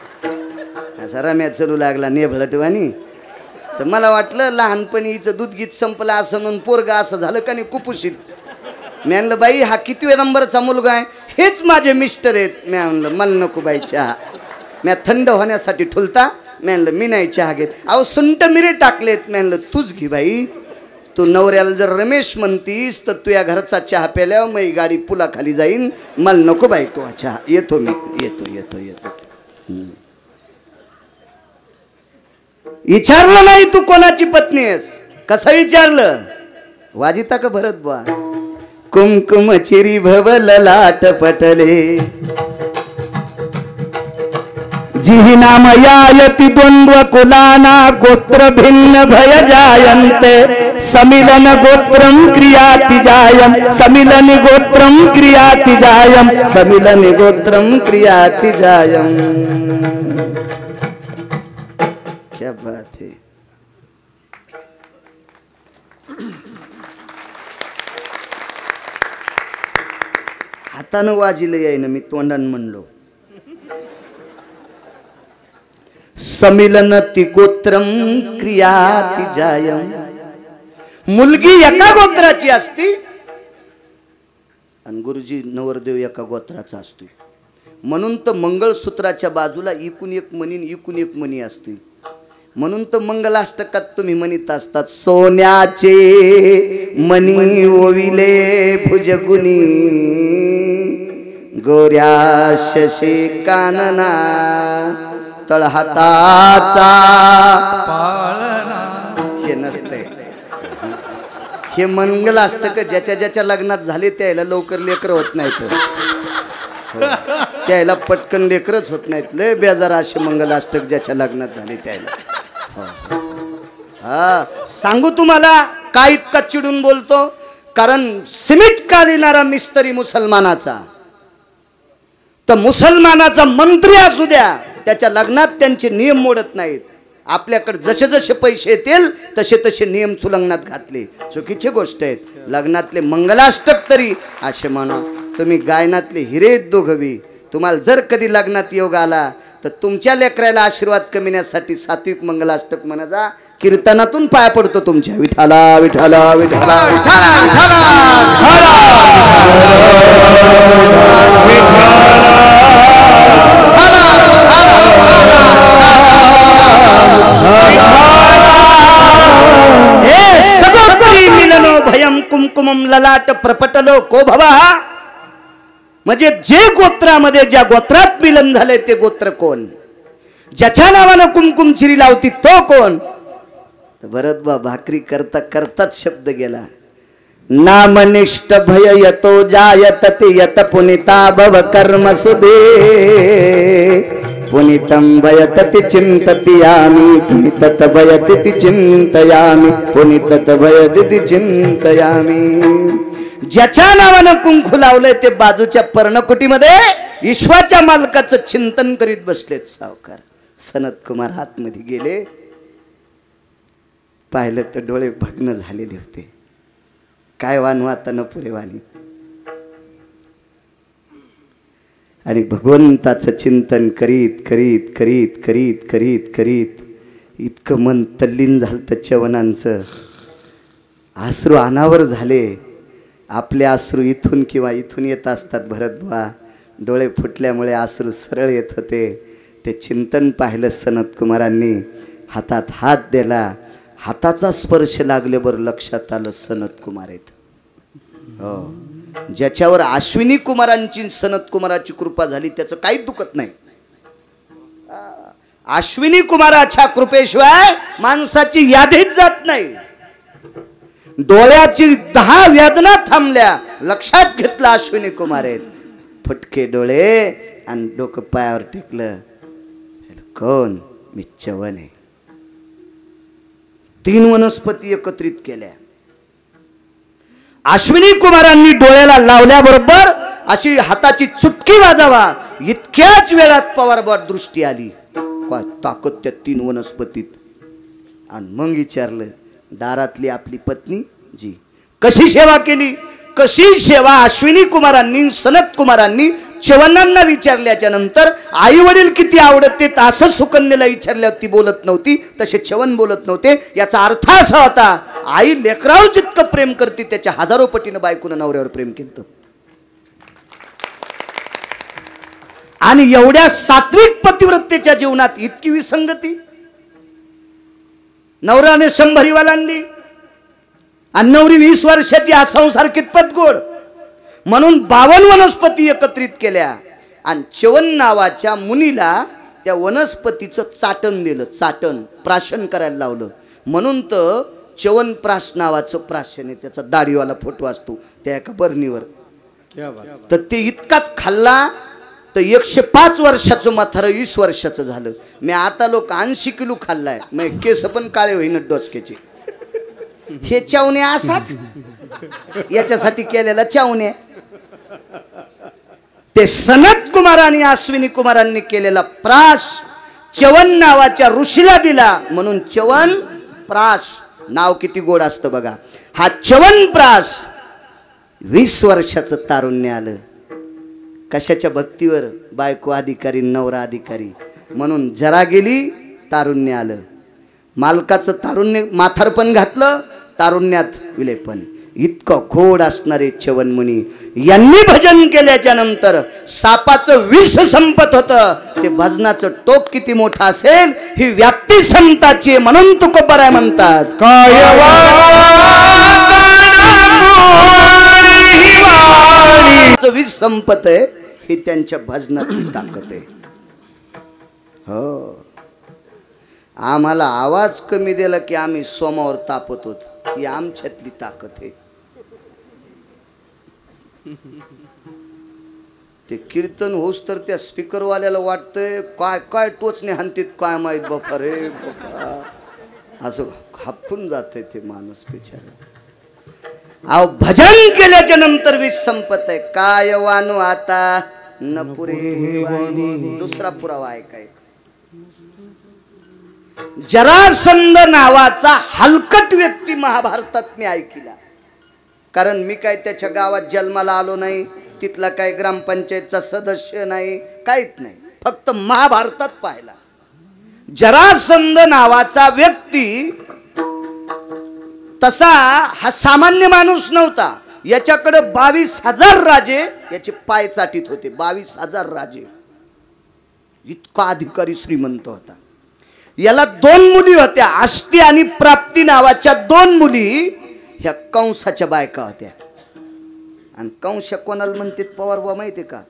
[SPEAKER 1] असा रम्या चलू लागला नेभळटवानी. तर मला वाटलं लहानपणी हिचं दूध गीत संपलं असं म्हणून पोरगा असं झालं का नाही कुपोषित. मी म्हणलं बाई हा कितव्या नंबरचा मुलगा आहे? हेच माझे मिस्टर आहेत. मी म्हणलं मला नको बाई चहा. मी थंड होण्यासाठी ठुलता. मी म्हणलं मी नाही चहा घेत. अहो सुंट मिरे टाकलेत. मी म्हणलं तूच घे बाई. तू नवऱ्याला जर रमेश म्हणतीस तर तू या घरचा चहा प्याल्यावर मग गाडी पुलाखाली जाईन. मला नको बाई तो चहा. येतो मी, येतो येतो येतो. विचारलं नाही तू कोणाची पत्नी आहेस? कसं विचारलं? वाजिता का भरत बुवा? कुमकुम चिरी भवल लाट पटले जिहि नाम यायति द्वंद्व कुलाना गोत्र भिन्न भय जायन्ते समिलन गोत्रम क्रियाति जायम समिलन गोत्रम क्रियाति जायम समिलन गोत्रम क्रियाति जायम. क्या बात है. हातानं वाजिलं यायनं मी तोंडानं म्हणलो. समिलनति गोत्रम क्रियाति जायम. मुलगी एका गोत्राची असती आणि गुरुजी नवरदेव एका गोत्राचा असतो. म्हणून तर मंगळसूत्राच्या बाजूला इकून एक मणी इकून एक मणी असते. म्हणून तर मंगलाष्टकात तुम्ही म्हणत असतात सोन्याचे मणी ओविले भुजगुनी गोऱ्या शशी कानना तळहाताचा पाळणा. हे नसते. हे मंगलाष्टक ज्याच्या ज्याच्या लग्नात झाले त्याला लवकर लेकर होत नाहीत. त्याला पटकन लेकरच होत नाहीत. लय बेजार असे मंगलाष्टक ज्याच्या लग्नात झाले त्याला. हा सांगू तुम्हाला काय इतका चिडून बोलतो? कारण सिमेंट कालिणारा मिस्त्री मुसलमानाचा तर मुसलमानाचा मंत्री असू द्या त्याच्या लग्नात त्यांचे नियम मोडत नाहीत. आपल्याकडे जसे जसे पैसे येतील तसे तसे नियम सुलंगनात घातले. चुकीची गोष्ट आहे. लग्नातले मंगलाष्टक तरी असे म्हणा. तुम्ही गायनातले हिरे दोघवी. तुम्हाला जर कधी लग्नात योग आला तर तुमच्या लेकराला आशीर्वाद कमिण्यासाठी सात्विक मंगलाष्टक म्हणायचा. कीर्तनातून पाया पडतो तुमच्या. विठाला विठाला विठाला मिलनो भयम कुमकुमम ललाट प्रपटलो को भवा. म्हणजे जे गोत्रामध्ये ज्या गोत्रात मिलन झाले ते गोत्र कोण? ज्याच्या नावानं कुमकुम चिरी लावती तो कोण? भरत बा भाकरी करता करताच शब्द गेला. नामनिष्ठ भय यतो जायत ते यत पुनिता भव कर्म सुदे पुनितं भयतति चिंतयामि पुनितत भयति चिंतयामि पुनितत भयति चिंतयामि. ज्याच्या नावानं कुंकू लावलंय ते बाजूच्या पर्णकुटीमध्ये ईश्वराच्या मालकाचं चिंतन करीत बसलेत सावकार. सनत कुमार आतमध्ये गेले. पाहिलं तर डोळे भग्न झालेले होते. काय वानवाता न पुरेवानी. आणि भगवंताचं चिंतन करीत करीत करीत करीत करीत करीत इतकं मन तल्लीन झालं तर चवनांचं. अश्रू अनावर झाले. आपले अश्रू इथून किंवा इथून येत असतात भरतबुवा. डोळे फुटल्यामुळे अश्रू सरळ येत होते. ते चिंतन पाहिलं सनत कुमारांनी. हातात हात दिला. हाताचा स्पर्श लागल्यावर लक्षात आलं सनत कुमार आहेत. हो, ज्याच्यावर अश्विनी कुमारांची सनत कुमाराची कृपा झाली त्याचं काहीच दुखत नाही. अश्विनी कुमाराच्या कृपेशिवाय माणसाची यादीच जात नाही. डोळ्याची 10 वेदना थांबल्या लक्षात घेतलं अश्विनी कुमार आहेत. फटके डोळे आणि डोकं पायावर टेकलं. कोण? मी च्यवन आहे. 3 वनस्पती एकत्रित केल्या. अश्विनी कुमारांनी डोळ्याला लावल्याबरोबर अशी हाताची चुटकी वाजावा इतक्याच वेळात पवारबॉट दृष्टी आली. काय ताकद त्या 3 वनस्पतीत. आणि मग विचारलं, दारातली आपली पत्नी जी कशी सेवा केली, कशी सेवा अश्विनी कुमारांनी सनत कुमारांनी च्यवनांना विचारल्याच्या नंतर आई वडील किती आवडत ते असं सुकन्याला विचारल्यावर ती बोलत नव्हती, तसे च्यवन बोलत नव्हते. याचा अर्थ असा होता, आई लेकरावर जितकं प्रेम करते त्याच्या हजारो पटीनं बायकोनं नवऱ्यावर प्रेम केलं. आणि एवढ्या सात्विक पतिव्रतेच्या जीवनात इतकी विसंगती. नवऱ्याने 100 वालांनी आणि नवरी 20 वर्षाची. हा संसार कितपत गोड. म्हणून 52 वनस्पती एकत्रित केल्या आणि च्यवन नावाच्या मुनीला त्या वनस्पतीचं चाटण दिलं. चाटण प्राशन करायला लावलं. म्हणून तर च्यवन प्राश नावाचं प्राशन आहे. त्याचा दाढीवाला फोटो असतो त्या एका बरणीवर. तर ते इतकाच खाल्ला तर 105 वर्षाचं म्हातारं 20 वर्षाचं झालं. मी आता लोक 80 किलो खाल्लाय. मग केस पण काळे होईन डोसक्याचे. हे चावणे असाच याच्यासाठी केलेला चावणे. ते सनत कुमार आणि अश्विनी कुमारांनी केलेला प्राश च्यवन नावाच्या ऋषीला दिला. म्हणून च्यवन प्राश नाव किती गोड असतं बघा. हा च्यवन प्राश 20 वर्षाचं तारुण्य आलं. कशाच्या भक्तीवर? बायको अधिकारी नवरा अधिकारी. म्हणून जरा गेली तारुण्य आलं. मालकाचं तारुण्य म्हातारपण घातलं, तारुण्यात विलेपण. इतकं गोड असणारे च्यवन मुनी यांनी भजन केल्याच्या नंतर सापाचं विष संपत होतं. ते भजनाचं टोक किती मोठं असेल ही व्याप्ती संताची. म्हणून तुकोबाराय म्हणतात, विष संपत आहे ही त्यांच्या भजनातली ताकद आहे. हो, आम्हाला आवाज कमी दिला की आम्ही सोमावर तापत होत. ही आमच्यातली ताकद आहे. ते कीर्तन होस तर त्या स्पीकरवाल्याला वाटतंय काय काय टोचणे हानतीत काय माहीत बापा रे बापा. असं हापून जाते ते माणूस बिचारा. अहो भजन केल्याच्या नंतर विष संपत आहे. काय वानू आता न पुरे वाणी. दुसरा पुरावा आहे काय. जरासंध नावाचा हलकट व्यक्ती महाभारतात मी ऐकला. कारण मी काय त्याच्या गावात जन्माला आलो नाही, तिथला काय ग्रामपंचायतचा सदस्य नाही, काहीच नाही. फक्त महाभारतात पाहिला. जरासंध नावाचा व्यक्ती तसा हा सामान्य माणूस नव्हता. याच्याकडे 22,000 राजे याचे पाय चाटीत होते. 22,000 राजे. इतका अधिकारी श्रीमंत होता. याला 2 मुली होत्या. आष्टी आणि प्राप्ती नावाच्या 2 मुली ह्या कंसाच्या बायका होत्या. आणि कंस कोणाला म्हणते पवार बुवा माहिती का?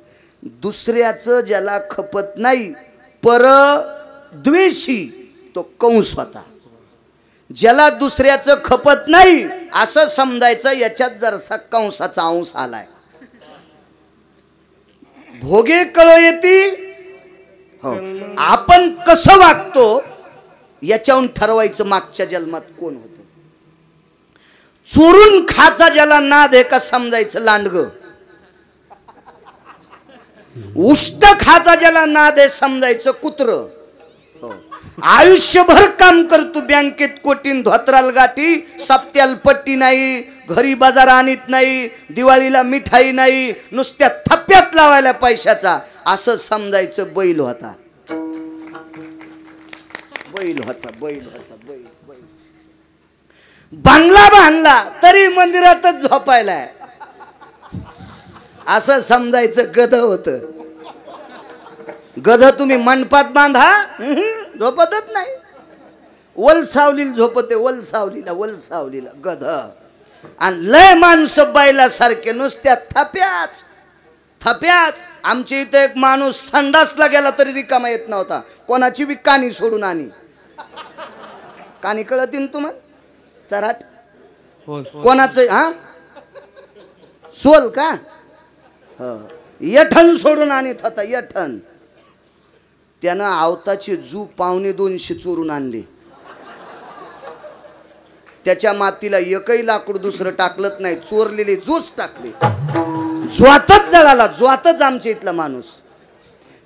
[SPEAKER 1] दुसऱ्याचं ज्याला खपत नाही परद्वेषी तो कंस होता. ज्याला दुसऱ्याचं खपत नाही असं समजायचं याच्यात जरसा कंसाचा अंश आलाय. भोगे कळ येती. हो, आपण कसं वागतो याच्याहून ठरवायचं मागच्या जन्मात कोण होतो. चोरून खाचा ज्याला नाद आहे का समजायचं लांडग. उष्ट खाचा ज्याला नाद आहे समजायचं कुत्र. हो, आयुष्यभर काम करतो बँकेत कोटीन धोत्राल गाठी, सप्त्याल पट्टी नाही, घरी बाजार आणत नाही, दिवाळीला मिठाई नाही, नुसत्या थप्प्यात लावायला पैशाचा असं समजायचं बैल होता. बैल होता, बैल होता, बैल बैल. बांगला बांधला तरी मंदिरातच झोपायलाय असं समजायचं गध होत. गध तुम्ही मंडपात बांधा झोपतच नाही. वल सावलीला झोपते, वल सावलीला, वल सावलीला गध. आणि लय माणसं बैला सारखे नुसत्या थप्याच थप्याच. आमच्या इथे एक माणूस संडासला गेला तरी रिकामा येत नव्हता. कोणाची बी कानी सोडून आणि कानी कळतील तुम्हाला चराट कोणाचं. हा सोल का? यठण सोडून आणत होता, यठण. त्यानं आवताची जू 250 चोरून आणली. त्याच्या मातीला एकही लाकूड दुसरं टाकलंच नाही, चोरलेले जूच टाकले. ज्वातच जळाला, ज्वातच आमच्या इथला माणूस.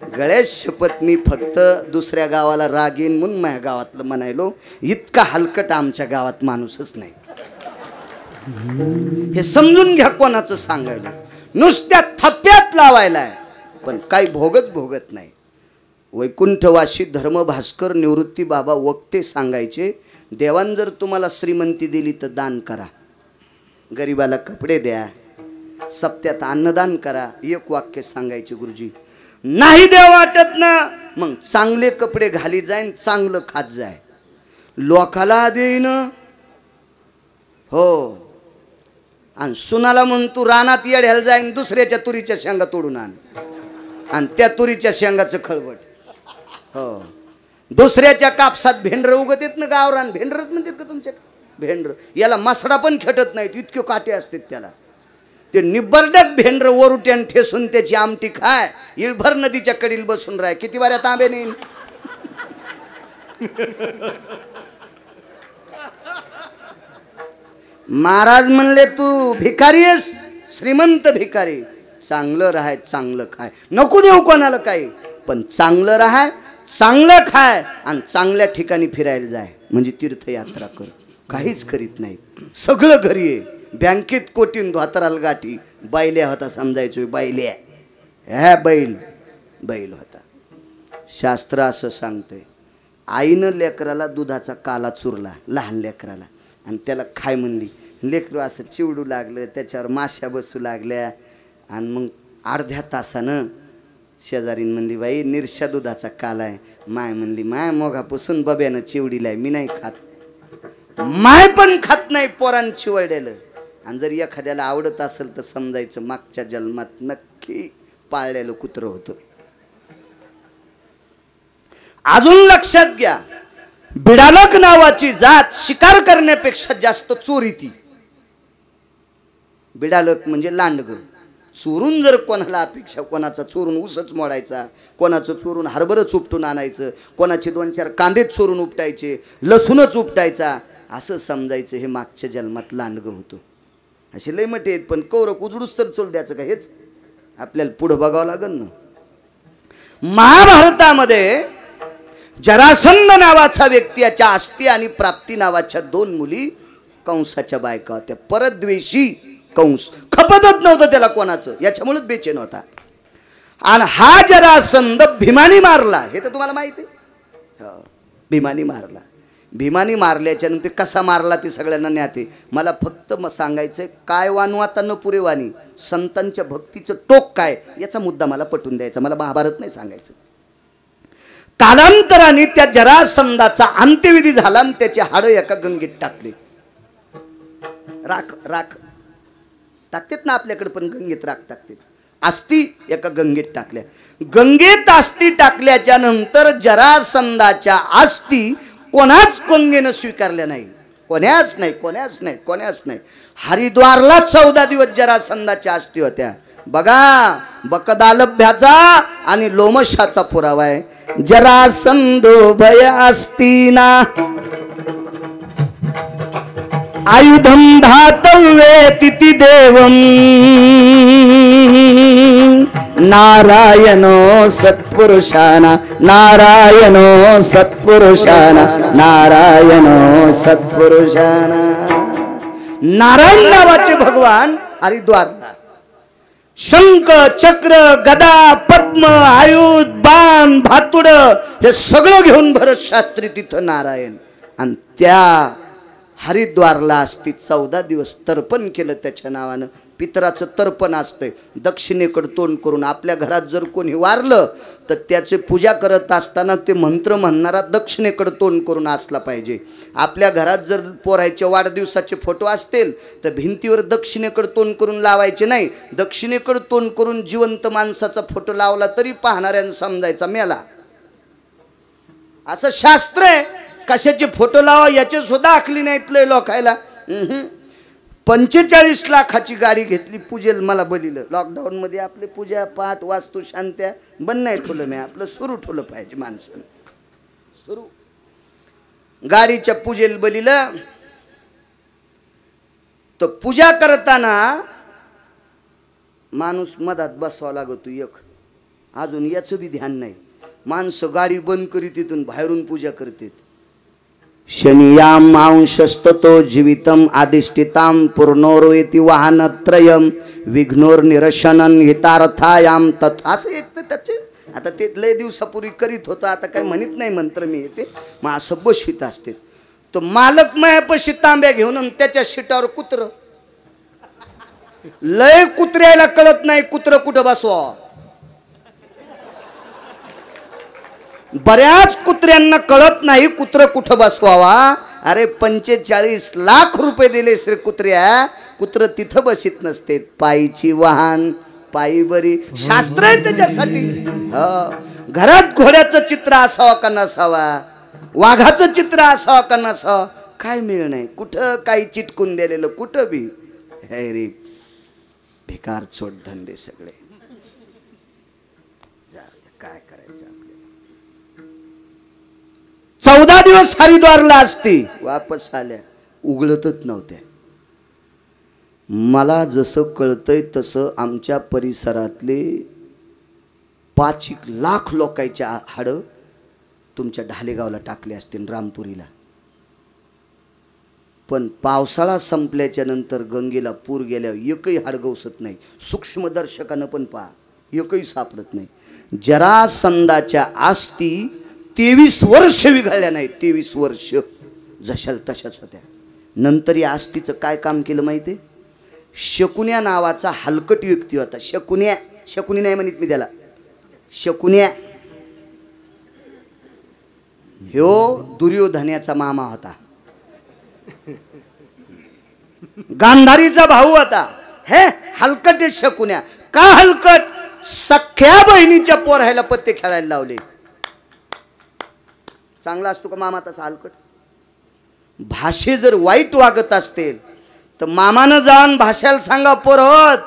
[SPEAKER 1] गळ्यात शपथ, मी फक्त दुसऱ्या गावाला राग येईन म्हणून माझ्या गावातलं म्हणायलो, इतका हलकट आमच्या गावात माणूसच नाही. हे समजून घ्या कोणाचं सांगायला. नुसत्या थप्प्यात लावायलाय पण काही भोगत नाही. वैकुंठवासी धर्मभास्कर निवृत्ती बाबा वक्ते सांगायचे, देवान जर तुम्हाला श्रीमंती दिली तर दान करा, गरीबाला कपडे द्या, सप्त्यात अन्नदान करा. एक वाक्य सांगायचे गुरुजी. नाही देव वाटत ना, मग चांगले कपडे घाली जाईन, चांगलं खात जाय, लोकाला देईन. हो, आणि सुनाला म्हणून तू रानात येड्याला जाईन, दुसऱ्याच्या तुरीच्या शेंगा तोडून आण, आणि त्या तुरीच्या शेंगाचं खळबट. हो, दुसऱ्याच्या कापसात भेंडर उगत येत ना, गावरान भेंडरच म्हणतात का तुमच्या? भेंडर याला मसडा पण खेटत नाहीत, इतके काटे असतात त्याला. ते निबरडक भेंडर वरुट्यान ठेसून त्याची आमटी खाय, इळभर नदीच्या कडील बसून राय, किती वाऱ्या तांबे नेईन. महाराज म्हणले तू भिकारी आहेस, श्रीमंत भिकारी. चांगलं राहाय, चांगलं खाय, नको देऊ कोणाला काही, पण चांगलं राहाय, चांगलं खाय, आणि चांगल्या ठिकाणी फिरायला जाय. म्हणजे तीर्थयात्रा कर. काहीच करीत नाही, सगळं घरी आहे. बँकेत कोटीन धोतराला गाठी, बैल्या होता समजायचो, बैल्या ह्या बैल होता. शास्त्र असं सांगतंय, आईनं लेकराला दुधाचा काला चुरला, लहान लेकराला, आणि त्याला खाय म्हणली. लेकरू असं चिवडू लागलं, त्याच्यावर माश्या बसू लागल्या. आणि मग अर्ध्या तासानं शेजारीन म्हणली, बाई निरशा दुधाचा काला आहे. माय म्हणली, माय मोघापासून बब्यानं चिवडीलाय, मी नाही खात. माय पण खात नाही पोरान चिवडलेलं. आणि जर एखाद्याला आवडत असेल तर समजायचं मागच्या जन्मात नक्की पाळलेलं कुत्रं होतं. अजून लक्षात घ्या, बिडालक नावाची जात शिकार करण्यापेक्षा जास्त चोरी ती. बिडालक म्हणजे लांडग. चोरून जर कोणाला अपेक्षा, कोणाचा चोरून ऊसच मोडायचा, कोणाचं चोरून हरभरच उपटून आणायचं, कोणाचे 2-4 कांदेच चोरून उपटायचे, लसूणच उपटायचा, असं समजायचं हे मागच्या जन्मात लांडग होतं. असे लय मटे आहेत, पण कौरक उजडूस तर चोल द्यायचं का, हेच आपल्याला पुढं बघावं लागेल ना. महाभारतामध्ये जरासंध नावाचा व्यक्ती, याच्या आस्ती आणि प्राप्ती नावाच्या 2 मुली कंसाच्या बायका होत्या. परद्वेषी कंस, खपतच नव्हतं त्याला कोणाचं, याच्यामुळेच बेचैन होता. आणि हा जरासंध भीमानी मारला, हे तर तुम्हाला माहिती आहे. भीमानी मारला. भीमानी मारल्याच्या नंतर कसा मारला ते सगळ्यांना ज्ञाते. मला फक्त सांगायचंय, काय वानू आता न पुरे वाणी, संतांच्या भक्तीचं टोक काय, याचा मुद्दा मला पटवून द्यायचा. मला महाभारत नाही सांगायचं. कालांतराने त्या जरासंधाचा अंत्यविधी झाला आणि त्याचे हाडं एका गंगेत टाकले. राख टाकतात ना आपल्याकडे, पण गंगेत राख टाकतात. आस्ती एका गंगेत टाकल्या. गंगेत आस्ती टाकल्याच्या नंतर जरासंधाच्या आस्ती कोणाच गंगेनं स्वीकारल्या नाही. कोण्याच नाही. हरिद्वारला 14 दिवस जरासंधाच्या आस्ती होत्या. बघा, बकदालभ्याचा आणि लोमशाचा पुरावा आहे. जरासंधो भय अस्तीना आयुधम धातव्ये तिथि देवम नारायणो सत्पुरुषाना नारायणो सत्पुरुषाना नारायणो सत्पुरुषाना. नारायण नावाचे भगवान हरिद्वारला शंख, चक्र, गदा, पद्म, आयुध, बाण, भातुड हे सगळं घेऊन भरत शास्त्री तिथं नारायण. आणि त्या हरिद्वारला असती 14 दिवस तर्पण केलं त्याच्या नावानं. पितराचं तर्पण असतंय. दक्षिणेकडे तोंड करून. आपल्या घरात जर कोणी वारलं तर त्याची पूजा करत असताना ते मंत्र म्हणणारा दक्षिणेकडे तोंड करून असला पाहिजे. आपल्या घरात जर पोरायच्या वाढदिवसाचे फोटो असतील तर भिंतीवर दक्षिणेकडे तोंड करून लावायचे नाही. दक्षिणेकडे तोंड करून जिवंत माणसाचा फोटो लावला तरी पाहणाऱ्यांना समजायचा मेला. असं शास्त्र आहे. कशाचे फोटो लावा याचे सुद्धा आखली नाहीत लय लोकायला. 45 लाखाची गाडी घेतली पूजेल मला बलिलं. लॉकडाऊन मध्ये आपले पूजा पाठ वास्तू शांत्या बंद नाही ठेवलं, मी आपलं सुरू ठेवलं पाहिजे माणसानं. सुरू गाडीच्या पूजेल बलिलं. तर पूजा करताना माणूस मधात बसवा लागतो एक. अजून याचं बी ध्यान नाही. माणसं गाडी बंद करीत तिथून बाहेरून पूजा करतात. शनियाम अंशस्ततो जीवितम अधिष्ठिताम पूर्णोरेति वाहनत्रयम विघ्नोर निरशनन हितार्थायाम तत्. असं एक तर त्याचे आता ते लय दिवसापूर्वी करीत होतं, आता काय म्हणत नाही मंत्र मी येते मग असं बशीत असते. तो मालक मायापाशी तांब्या घेऊन आणि त्याच्या शिटावर कुत्र. लय कुत्र्याला कळत नाही कुत्र कुठं बसवा. बऱ्याच कुत्र्यांना कळत नाही कुत्र कुठं बसवावा. अरे 45 लाख रुपये दिले श्री कुत्र्या, कुत्र तिथं बसित नसते. पायीची वाहन पायी बरी, शास्त्र आहे त्याच्यासाठी. घरात घोड्याचं चित्र असावं का नसावा, वाघाचं चित्र असावं का नसावं, काय मिळ नाही. कुठं काही चिटकून दिलेलं कुठं बी. हे रे बेकार चोट धंदे सगळे. काय करायचं आपल्याला. 14 दिवस हरिद्वारला असती, वापस आल्या उघडतच नव्हत्या. मला जसं कळतंय तसं आमच्या परिसरातले 5 लाख लोकांच्या हाडं तुमच्या ढालेगावला टाकले असतील, रामपुरीला. पण पावसाळा संपल्याच्या नंतर गंगेला पूर गेल्यावर एकही हाड गवसत नाही. सूक्ष्मदर्शकानं पण पहा, एकही सापडत नाही. जरासंधाच्या आस्ती 23 वर्ष विघळल्या नाही. 23 वर्ष जशाल तशाच होत्या. नंतर या आस्तीचं काय काम केलं माहिती आहे? शकुन्या नावाचा हलकट व्यक्ती होता. शकुनी नाही म्हणत मी त्याला, शकुन्या. ह्यो दुर्योधनाचा मामा होता, गांधारीचा भाऊ होता. हे हलकट शकुन्या. का हलकट? सख्या बहिणीच्या पोरायला पत्ते खेळायला लावले. चांगला असतो का मामा तसा हलकट? भाषे जर वाईट वागत असतील तर मामानं जाऊन भाषाला सांगा, पोरत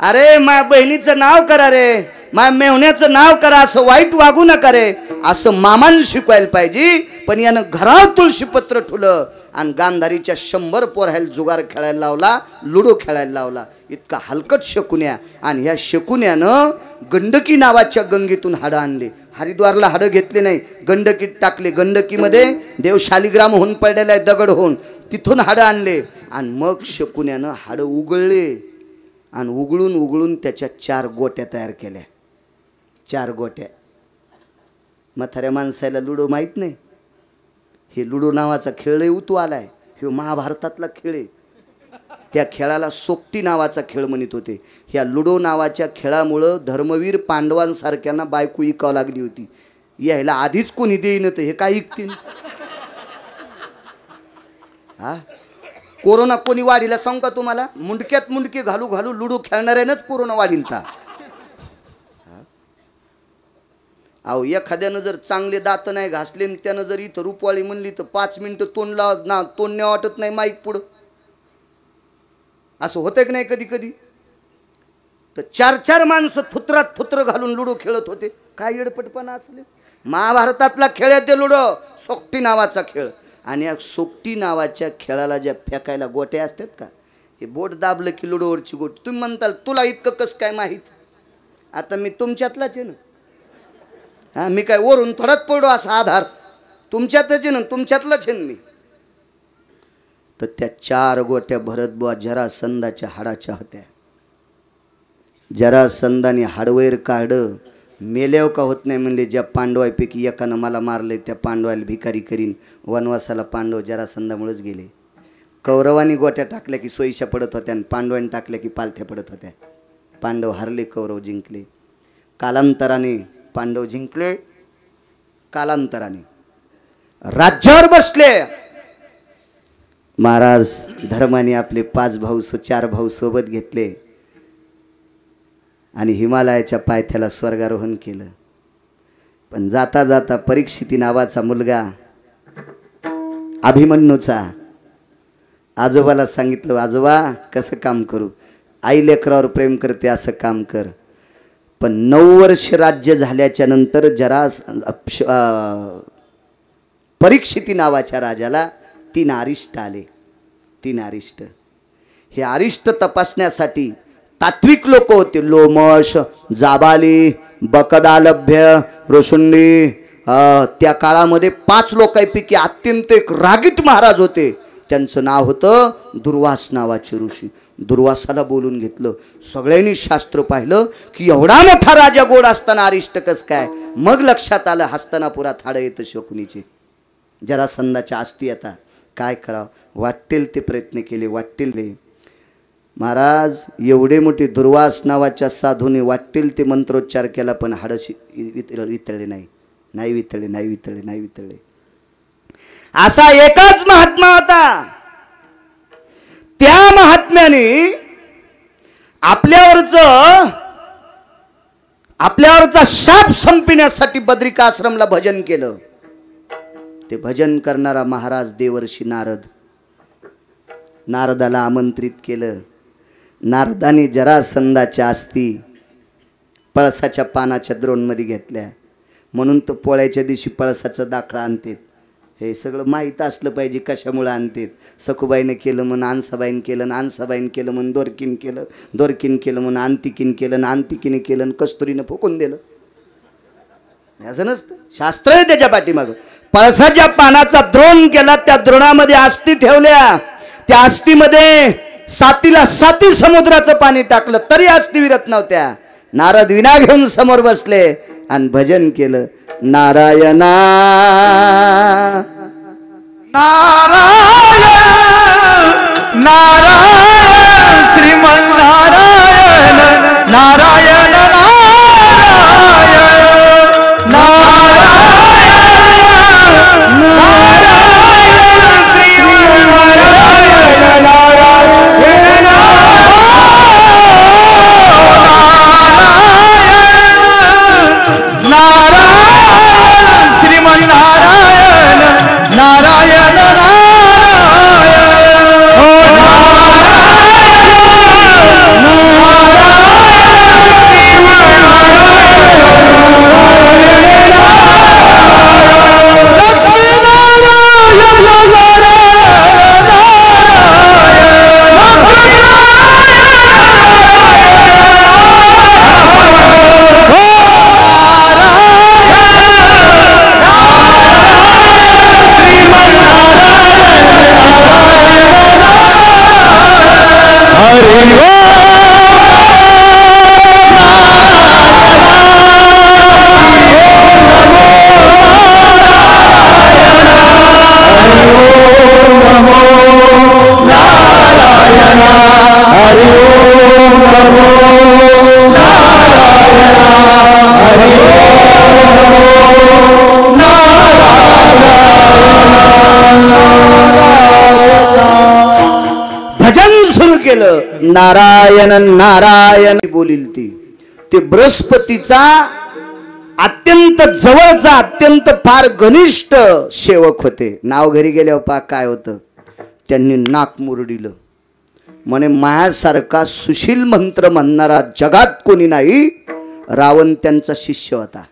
[SPEAKER 1] अरे माझ्या बहिणीचं नाव करा रे, माझ्या मेहुण्याचं नाव करा, असं वाईट वागू नका रे, असं मामानं शिकवायला पाहिजे. पण यानं घरात तुळशीपत्र ठुलं आणि गांधारीच्या 100 पोरायला जुगार खेळायला लावला, लुडो खेळायला लावला. इतका हलकट शकुन्या. आणि ह्या शकुन्यानं गंडकी नावाच्या गंगेतून हाडं आणले. हरिद्वारला हाडं घेतले नाही, गंडकीत टाकले. गंडकीमध्ये देव शालिग्राम होऊन पडलेला आहे, दगड होऊन, तिथून हाडं आणले. आणि मग शकुन्यानं हाडं उघळले आणि उघळून उघळून त्याच्या 4 गोट्या तयार केल्या. 4 गोट्या. म्हाताऱ्या माणसाला लुडो माहीत नाही. हे लुडो नावाचा खेळ लय उतू आलाय. हे महाभारतातला खेळ आहे. त्या खेळाला सोकटी नावाचा खेळ म्हणत होते. ह्या लुडो नावाच्या खेळामुळं धर्मवीर पांडवांसारख्यांना बायको इकावं लागली होती. यायला आधीच कोणी देईन तर हे काय ऐकतील. हा कोरोना कोणी वाढीला सांगू का तुम्हाला? मुंडक्यात मुंडके घालू घालू लुडो खेळणाऱ्यानंच कोरोना वाढीलता. अहो एखाद्यानं जर चांगले दात नाही घासले आणि त्यानं जर इथं रूपवाळी म्हणली तर 5 मिनिटं तोंड नाही वाटत नाही माईक पुढं. असं होतंय की नाही कधी कधी. तर 4 माणसं थुत्रात थुत्र घालून लुडो खेळत होते. काय येडपटपणा असले. महाभारतातला खेळ आहे ते लुडो, सोकटी नावाचा खेळ. आणि या सोकटी नावाच्या खेळाला ज्या फेकायला गोट्या असतात का, हे बोट दाबलं की लुडोवरची गोटी. तुम्ही म्हणताल तुला इतकं कसं काय माहीत? आता मी तुमच्यातलाच आहे ना. हां मी काय वरून थोडाच पडो असा आधार? तुमच्यातच आहे ना, तुमच्यातलाच आहे मी. तर त्या 4 गोट्या भरत बुवा जरासंधाच्या हाडाच्या होत्या. जरासंधाने हाडवैर काढं. मेल्याव का होत नाही म्हणले. ज्या पांडवांपैकी एकानं मला मारले त्या पांडवाला भिकारी करीन. वनवासाला पांडव जरासंधामुळेच गेले. कौरवानी गोट्या टाकल्या की सोयीशा पडत होत्या आणि पांडवांनी टाकल्या की पालथ्या पडत होत्या. पांडव हारले, कौरव जिंकले. कालांतराने पांडव जिंकले. कालांतराने राज्यावर बसले. महाराज धर्माने आपले 5 भाऊ 4 भाऊ सोबत घेतले आणि हिमालयाच्या पायथ्याला स्वर्गारोहण केलं. पण जाता जाता परीक्षिती नावाचा मुलगा अभिमन्यूचा आजोबाला सांगितलं, आजोबा कसं काम करू, आई लेकरावर प्रेम करते असं काम कर. पण 9 वर्ष राज्य झाल्याच्या नंतर जरा परीक्षिती नावाच्या राजाला 3 अरिष्ट आले. 3 अरिष्ट. हे अरिष्ट तपासण्यासाठी तात्विक लोक होते. लोमश, जाबाली, बकदालभ्य, रोशुंडी. त्या काळामध्ये 5 लोकांपैकी अत्यंत एक रागीट महाराज होते. त्यांचं नाव होतं दुर्वास नावाचे ऋषी. दुर्वासाला बोलून घेतलं. सगळ्यांनी शास्त्र पाहिलं की एवढा मोठा राजा गोड असताना अरिष्ट कस काय. मग लक्षात आलं हस्तिनापुरात हाडं येतं शकुनीचे. जरासंधाच्या अस्थी आता काय करावं, वाटेल ते प्रयत्न केले, वाटेल ते. महाराज एवढे मोठे दुर्वास नावाच्या साधूने वाटेल ते मंत्रोच्चार केला पण हाडं वितळले नाही. नाही वितळले, नाही वितळले, नाही वितळले. असा एकच महात्मा होता. त्या महात्म्याने आपल्यावरचा शाप संपविण्यासाठी बद्रिका आश्रमला भजन केलं. ते भजन करणारा महाराज देवर्षी नारद. नारदाला आमंत्रित केलं. नारदाने जरासंधाच्या अस्थी पळसाच्या पानाच्या द्रोणमध्ये घेतल्या. म्हणून तो पोळ्याच्या दिवशी पळसाचं दाखला आणतात. हे सगळं माहीत असलं पाहिजे कशामुळे आणतात. सखुबाईनं केलं म्हणून आणसाबाईनं केलं, आणसाबाईनं केलं म्हणून दोरकीन केलं, दोरकीन केलं म्हणून अंतिकीन केलं, अंतिकीने केलं, कस्तुरीनं फुकून दिलं. असं नसतं, शास्त्र आहे त्याच्या पाठीमागं. पळसाच्या पानाचा द्रोण केला, त्या द्रोणामध्ये अस्थी ठेवल्या. त्या अस्थीमध्ये 7 समुद्राचं पाणी टाकलं तरी अस्थी विरत नव्हत्या. नारद विना घेऊन समोर बसले आणि भजन केलं. नारायणा नारायण नारायण श्रीमन्नारायण नारायण नारायण नारायण बोलील ती. ते बृहस्पतीचा अत्यंत जवळचा, अत्यंत फार घनिष्ठ सेवक होते. नाव घरी गेल्यावर पा काय होतं, त्यांनी नाक मुरडिलं. म्हणे मायासारखा सुशील मंत्र म्हणणारा जगात कोणी नाही. रावण त्यांचा शिष्य होता.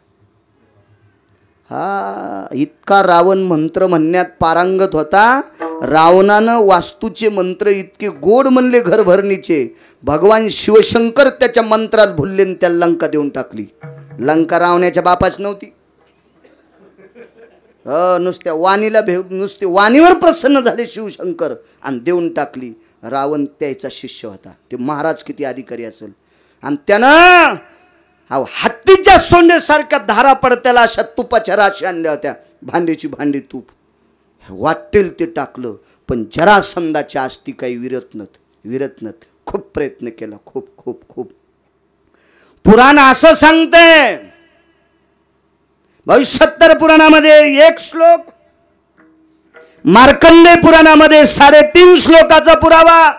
[SPEAKER 1] हा इतका रावण मंत्र म्हणण्यात पारंगत होता. रावणानं वास्तूचे मंत्र इतके गोड म्हणले घरभरणीचे. भगवान शिवशंकर त्याच्या मंत्रात भुलले, त्याला लंका देऊन टाकली. लंका रावण्याच्या बापाच नव्हती. नुसत्या वाणीला नुसते वाणीवर प्रसन्न झाले शिवशंकर आणि देऊन टाकली. रावण त्याचा शिष्य होता. ते महाराज किती अधिकारी असेल. आणि त्यानं हत्तीच्या सोंडेसारख्या धारा पडत्याला अशा तुपाच्या राशी आणल्या होत्या. भांडीची भांडी तूप वाटेल ते टाकलं. पण जरासंधाच्या अस्थी काही विरत नत. खूप प्रयत्न केला. खूप खूप खूप. पुराण असं सांगते, 72 पुराणामध्ये 1 श्लोक, मार्कंडेय पुराणामध्ये 3.5 श्लोकाचा पुरावा.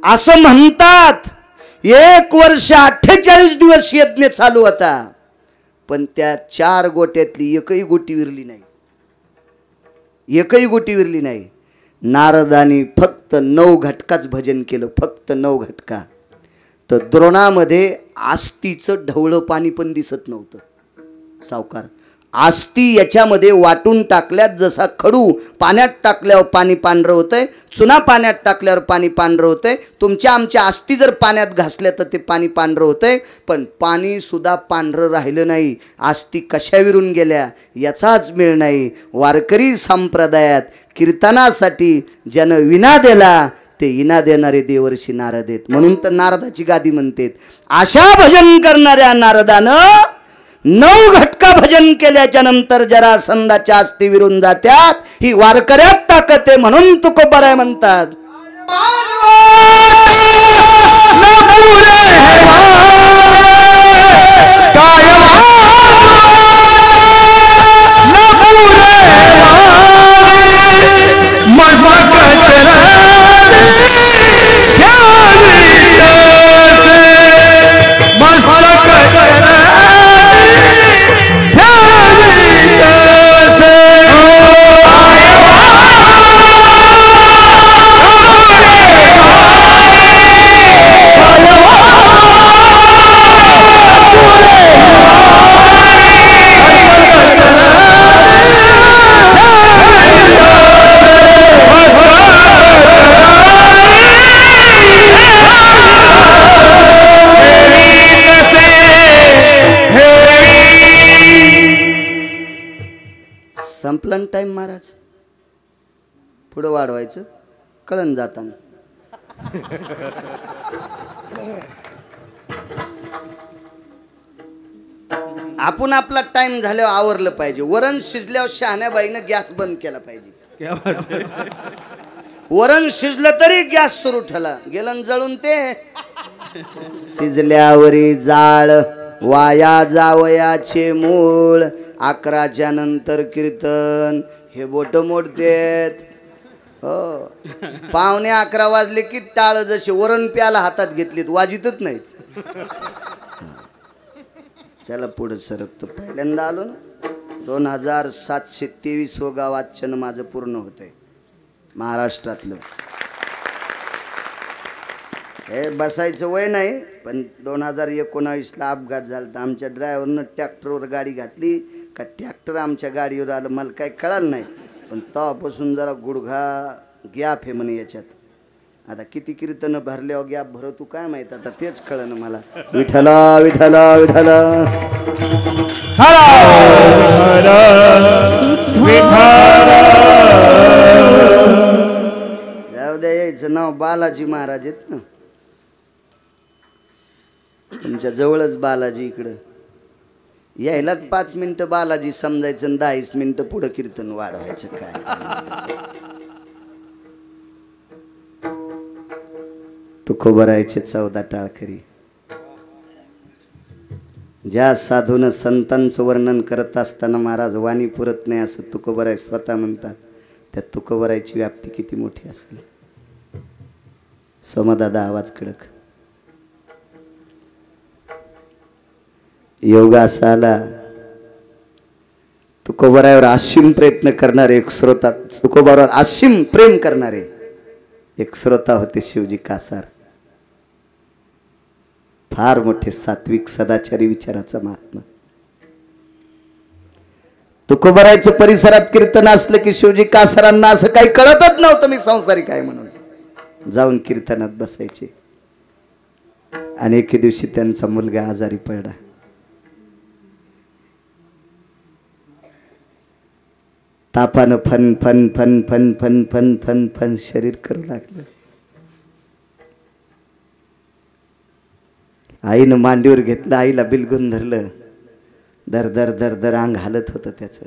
[SPEAKER 1] असं म्हणतात 1 वर्ष 48 दिवस यज्ञ चालू होता. पण त्या 4 गोट्यातली एकही गोटी विरली नाही. एकही गोटी विरली नाही. नारदानी फक्त 9 घटकाच भजन केलं, फक्त 9 घटका. तर द्रोणामध्ये आस्तीचं ढवळं पाणी पण दिसत नव्हतं. सावकार, आस्ती याच्यामध्ये वाटून टाकल्यात जसा खडू पाण्यात टाकल्यावर पाणी पांढरं होतंय, चुना पाण्यात टाकल्यावर पाणी पांढरं होतंय. तुमच्या आमच्या आस्ती जर पाण्यात घासल्या तर ते पाणी पांढरं होतंय, पण पाणी सुद्धा पांढरं राहिलं नाही. आस्ती कशाविरून गेल्या याचाच मेळ नाही. वारकरी संप्रदायात कीर्तनासाठी ज्यानं विना दिला ते इना देणारे देवर्षी नारद आहेत. म्हणून तर नारदाची गादी म्हणतात. अशा भजन करणाऱ्या नारदानं 9 घटका भजन केल्याच्या नंतर जरासंधाच्या आस्ती विरून जात्यात. ही वारकऱ्यात ताकद आहे म्हणून तुकोबाराय म्हणतात. संपलन टाइम महाराज, पुढं वाढवायचं कळण जाताना. आपण आपला टाइम झाल्यावर आवरलं पाहिजे. वरण शिजल्यावर शहाण्याबाईनं गॅस बंद केला पाहिजे. वरण शिजलं तरी गॅस सुरू ठेवला, गेलं जळून ते. शिजल्यावरी जाळ वाया जावयाचे मूळ, 11च्या नंतर कीर्तन हे बोट मोडतेत. हो, पावणे 11 वाजले की टाळ जसे वरण प्याला हातात घेतलीत वाजितच नाहीत. चला पुढे सरकतो. पहिल्यांदा आलो ना. 2723 वाचन माझं पूर्ण होतंय महाराष्ट्रातलं. हे बसायचं वय नाही, पण 2019ला अपघात झाला तर आमच्या ड्रायव्हरनं ट्रॅक्टरवर गाडी घातली का ट्रॅक्टर आमच्या गाडीवर आलं मला काही कळालं नाही. पण तेव्हापासून जरा गुडघा गॅप आहे म्हणे याच्यात. आता किती कीर्तनं भरल्यावर गॅप भरतो काय माहीत, आता तेच कळलं मला. विठला विठला विठला जाऊ द्या. यायचं नाव बालाजी महाराज आहेत ना, तुमच्या जवळच बालाजी. इकडं यायला 5 मिनिटं बालाजी समजायचं, 10 मिनिटं पुढं कीर्तन वाढवायचं. काय तुकोबारायचे 14 टाळकरी. ज्या साधून संतांचं वर्णन करत असताना महाराज वाणी पुरत नाही असं तुकोबाराय स्वतः म्हणतात. त्या तुकोबारायची व्याप्ती किती मोठी असेल. सोमदादा आवाज कडक. योगासाला तुकोबारावर असीम प्रयत्न करणारे एक श्रोता, तुकोबारावर असीम प्रेम करणारे एक श्रोता होते शिवजी कासार. फार मोठे सात्विक सदाचारी विचाराचा महात्मा. तुकोबारायचं परिसरात कीर्तन असलं की शिवजी कासारांना असं काही कळतच नव्हतं मी संसारिक आहे म्हणून. जाऊन कीर्तनात बसायचे. आणि एके दिवशी त्यांचा मुलगा आजारी पडला. तापानं फन फन फन फन फन फन फन फन शरीर करू लागलं. आईनं मांडीवर घेतलं, आईला बिलगून धरलं. दर दर दर दर अंग हालत होतं त्याचं.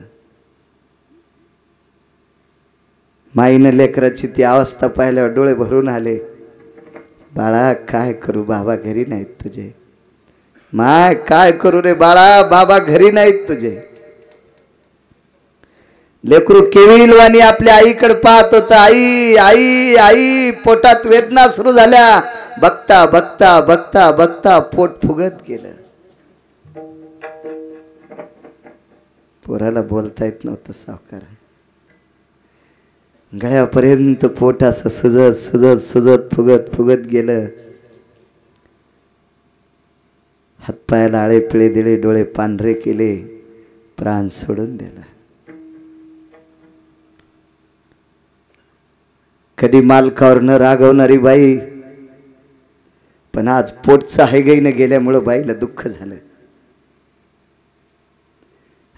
[SPEAKER 1] माईनं लेकराची ती अवस्था पाहिल्यावर डोळे भरून आले. बाळा काय करू, बाबा घरी नाहीत तुझे. माय काय करू रे बाळा, बाबा घरी नाहीत तुझे. लेकरू केविलवाणी आपल्या आईकडे पाहत होतं. आई आई आई. पोटात वेदना सुरू झाल्या. बघता बघता बघता बघता पोट फुगत गेलं. पोराला बोलता येत नव्हतं सावकार. गळ्यापर्यंत पोट असं सुजत सुजत सुजत फुगत फुगत गेलं. हातपायाला आळे पिळे दिले, डोळे पांढरे केले, प्राण सोडून दिला. कधी मालकावर न रागवणारी बाई, पण आज पोटचं हायगईनं गेल्यामुळं बाईला दुःख झालं.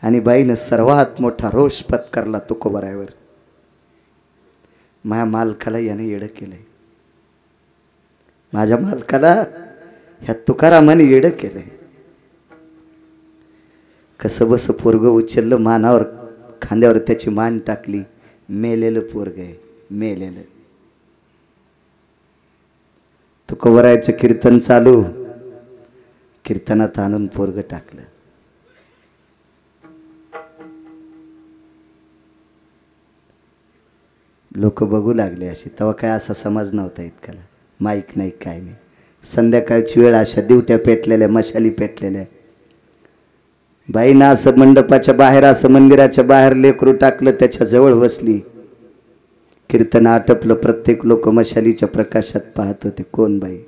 [SPEAKER 1] आणि बाईनं सर्वात मोठा रोष पत्करला तुकोबरायवर. माझ्या मालकाला याने येडं केलंय, माझ्या मालकाला ह्या तुकारामाने येडं केलंय. कसं बस पोरग उचललं मानावर, खांद्यावर त्याची मान टाकली. मेलेलं पोरग आहे, मेलेलं. तुकोबरायचं कीर्तन चालू, कीर्तनात आणून पोरग टाकलं. लोक बघू लागले अशी. तेव्हा काय असा समाज नव्हता इतकाला, माईक नाही काय नाही. संध्याकाळची वेळ, अशा दिवट्या पेटलेल्या, मशाली पेटलेल्या. बाईनं असं मंडपाच्या बाहेर, असं मंदिराच्या बाहेर लेकरू टाकलं, त्याच्या जवळ बसली. कीर्तन आटपलं, प्रत्येक लोक मशालीच्या प्रकाशात पाहत होते. कोण बाई?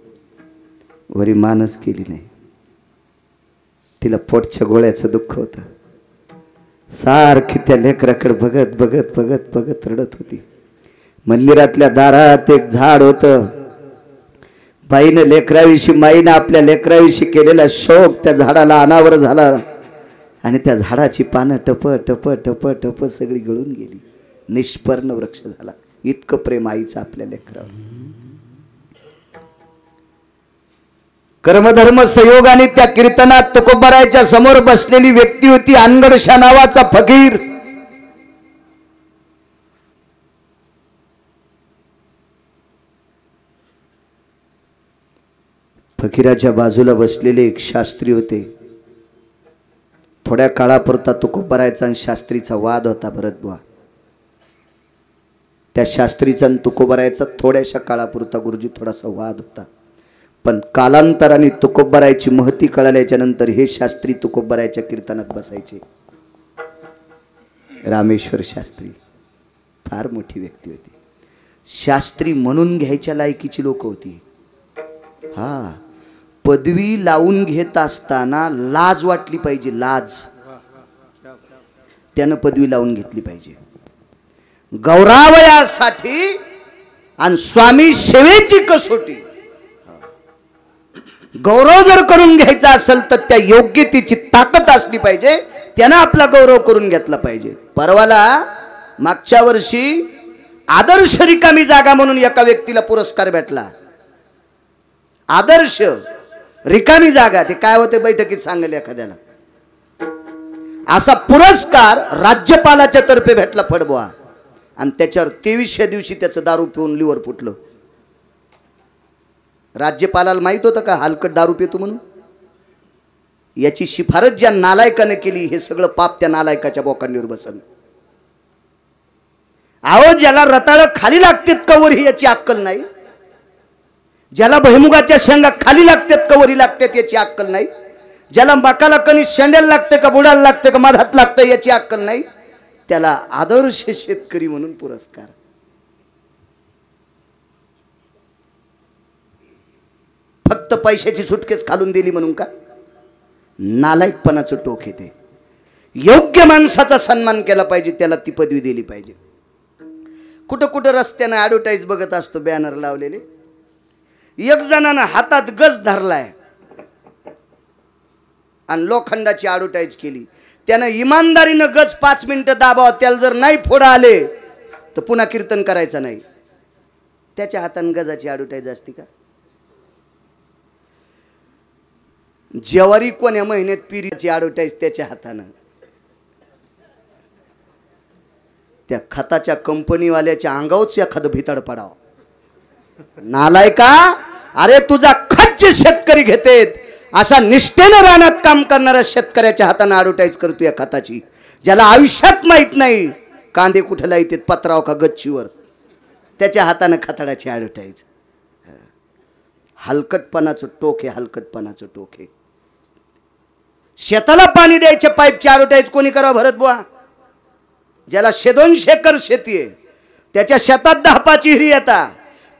[SPEAKER 1] वरी मानच केली नाही. तिला पोटच्या गोळ्याचं दुःख होतं. सारखी त्या लेकराकडे बघत बघत बघत बघत रडत होती. मंदिरातल्या दारात एक झाड होतं. बाईनं लेकराविषयी, माईनं आपल्या लेकराविषयी केलेला शोक त्या झाडाला अनावर झाला. आणि त्या झाडाची पानं टप टप टप टप सगळी गळून गेली. निष्पर्ण वृक्ष झाला. इतकं प्रेम आईचं आपल्या लेकरावर. कर्मधर्म संयोगाने त्या कीर्तनात तुकोबरायच्या समोर बसलेली व्यक्ती होती अनगडशा नावाचा फकीर. फकीराच्या बाजूला बसलेले एक शास्त्री होते. थोड्या काळापुरता तुकोबरायचा आणि शास्त्रीचा वाद होता भरतबुवा. त्या शास्त्रीचा आणि तुकोबरायचा थोड्याशा काळापुरता गुरुजी थोडासा वाद होता. पण कालांतराने तुकोबरायची महती कळाल्याच्या नंतर हे शास्त्री तुकोबरायच्या कीर्तनात बसायचे. रामेश्वर शास्त्री फार मोठी व्यक्ती होती. शास्त्री म्हणून घ्यायच्या लायकीची लोक होती. हा, पदवी लावून घेत असताना लाज वाटली पाहिजे, लाज. त्यानं पदवी लावून घेतली पाहिजे गौरवासाठी. आणि स्वामी सेवेची कसोटी. गौरव जर करून घ्यायचा असेल तर त्या योग्यतेची ताकद असली पाहिजे. त्यानं आपला गौरव करून घेतला पाहिजे. परवाला मागच्या वर्षी आदर्श रिकामी जागा म्हणून एका व्यक्तीला पुरस्कार भेटला. आदर्श रिकामी जागा, ते काय होते बैठकीत सांगेल एखाद्याला. असा पुरस्कार राज्यपालाच्या तर्फे भेटला फडबुवा. आणि त्याच्यावर 23व्या दिवशी त्याचं दारू पिऊन लिव्हर फुटलं. राज्यपालाला माहित होतं का हलकट दारू पितो म्हणून? याची शिफारस ज्या नालायकाने केली, हे सगळं पाप त्या नालायकाच्या बोकांडीवर बसल. अहो, ज्याला रताळ खाली लागतात कवरी याची अक्कल नाही, ज्याला भैमुगाच्या शेंगा खाली लागतात कवरी लागतात याची अक्कल नाही, ज्याला मकाला कणी शेंड्याला लागते का बुडाला लागते का मधात लागते याची अक्कल नाही, त्याला आदर्श शेतकरी म्हणून पुरस्कार. फक्त पैशाची सुटकेस खालून दिली म्हणून का? नालायकपणाचं टोक येते. योग्य माणसाचा सन्मान केला पाहिजे, त्याला ती पदवी दिली पाहिजे. कुठं कुठं रस्त्यानं ॲडव्हर्टाईज बघत असतो, बॅनर लावलेले. एक जणानं हातात गज धरलाय आणि लोखंडाची ॲडव्हर्टाईज केली. त्यानं इमानदारीनं गज 5 मिनिटं दाबावं. त्याला जर नाही फोडं आले तर पुन्हा कीर्तन करायचं नाही. त्याच्या हातानं गजाची ॲडव्हर्टाईज असते का? ज्वारी कोण्या महिन्यात पिरीची ॲडव्हर्टाईज त्याच्या हातानं. त्या खताच्या कंपनीवाल्याच्या अंगावच एखादं भितड पडावं. नालायका, अरे तुझा खच्च शेतकरी घेतेत, असा निष्ठेनं रानात काम करणाऱ्या शेतकऱ्याच्या हातानं ॲडव्हर्टाईज करतो या खताची. ज्याला आयुष्यात माहित नाही कांदे कुठे लावतात, पत्राव का गच्चीवर, त्याच्या हातानं खताडाची ॲडव्हर्टाईज. हलकटपणाचं टोक आहे, हलकटपणाचं टोक आहे. शेताला पाणी द्यायचे पाईपची ॲडव्हर्टाईज कोणी करावं भरत बुवा? ज्याला 200 एकर शेती आहे त्याच्या शेतात 10-5 विहिरी येतात.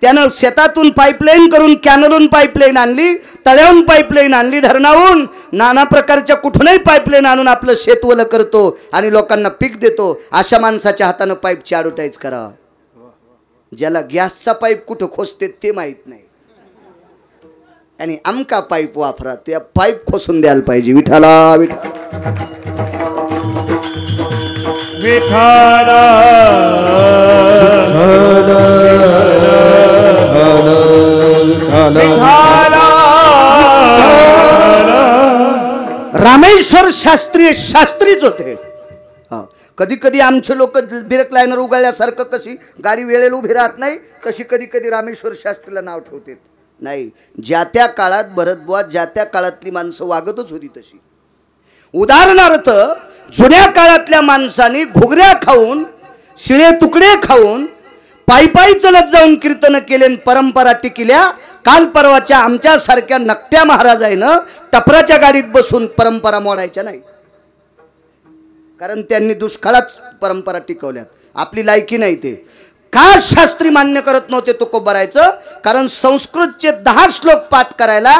[SPEAKER 1] त्यानं शेतातून पाईपलाईन करून कॅनलून पाईपलाईन आणली, तळ्याहून पाईपलाईन आणली, धरणाहून नाना प्रकारच्या कुठूनही पाईपलाईन आणून आपलं शेतवलं करतो आणि लोकांना पीक देतो. अशा माणसाच्या हातानं पाईपची ॲडव्हर्टाईज करावा. ज्याला गॅसचा पाईप कुठं खोसते ते माहीत नाही आणि आमका पाईप वापरा, त्या पाईप खोसून द्यायला पाहिजे. विठाला विठाला
[SPEAKER 2] विठाला
[SPEAKER 1] रामेश्वर शास्त्री शास्त्रीच होते. कधी कधी आमचे लोक ब्रेक लाईनर उगाळल्यासारखं कशी गाडी वेळेला उभी राहत नाही तशी कधी कधी रामेश्वर शास्त्रीला नाव ठेवते. नाही, ज्या त्या काळात भरतबुवा ज्या त्या काळातली माणसं वागतच होती तशी. उदाहरणार्थ जुन्या काळातल्या माणसांनी घुगऱ्या खाऊन शिळे तुकडे खाऊन पायी पायी चलत जाऊन कीर्तन केले, परंपरा टिकल्या. काल परवाच्या आमच्या सारख्या नकट्या महाराजांना टपराच्या गाडीत बसून परंपरा मोडायच्या नाही, कारण त्यांनी दुष्काळात परंपरा टिकवल्यात. आपली लायकी नाही. ते का शास्त्री मान्य करत नव्हते तुकोबारायचं? कारण संस्कृतचे 10 श्लोक पाठ करायला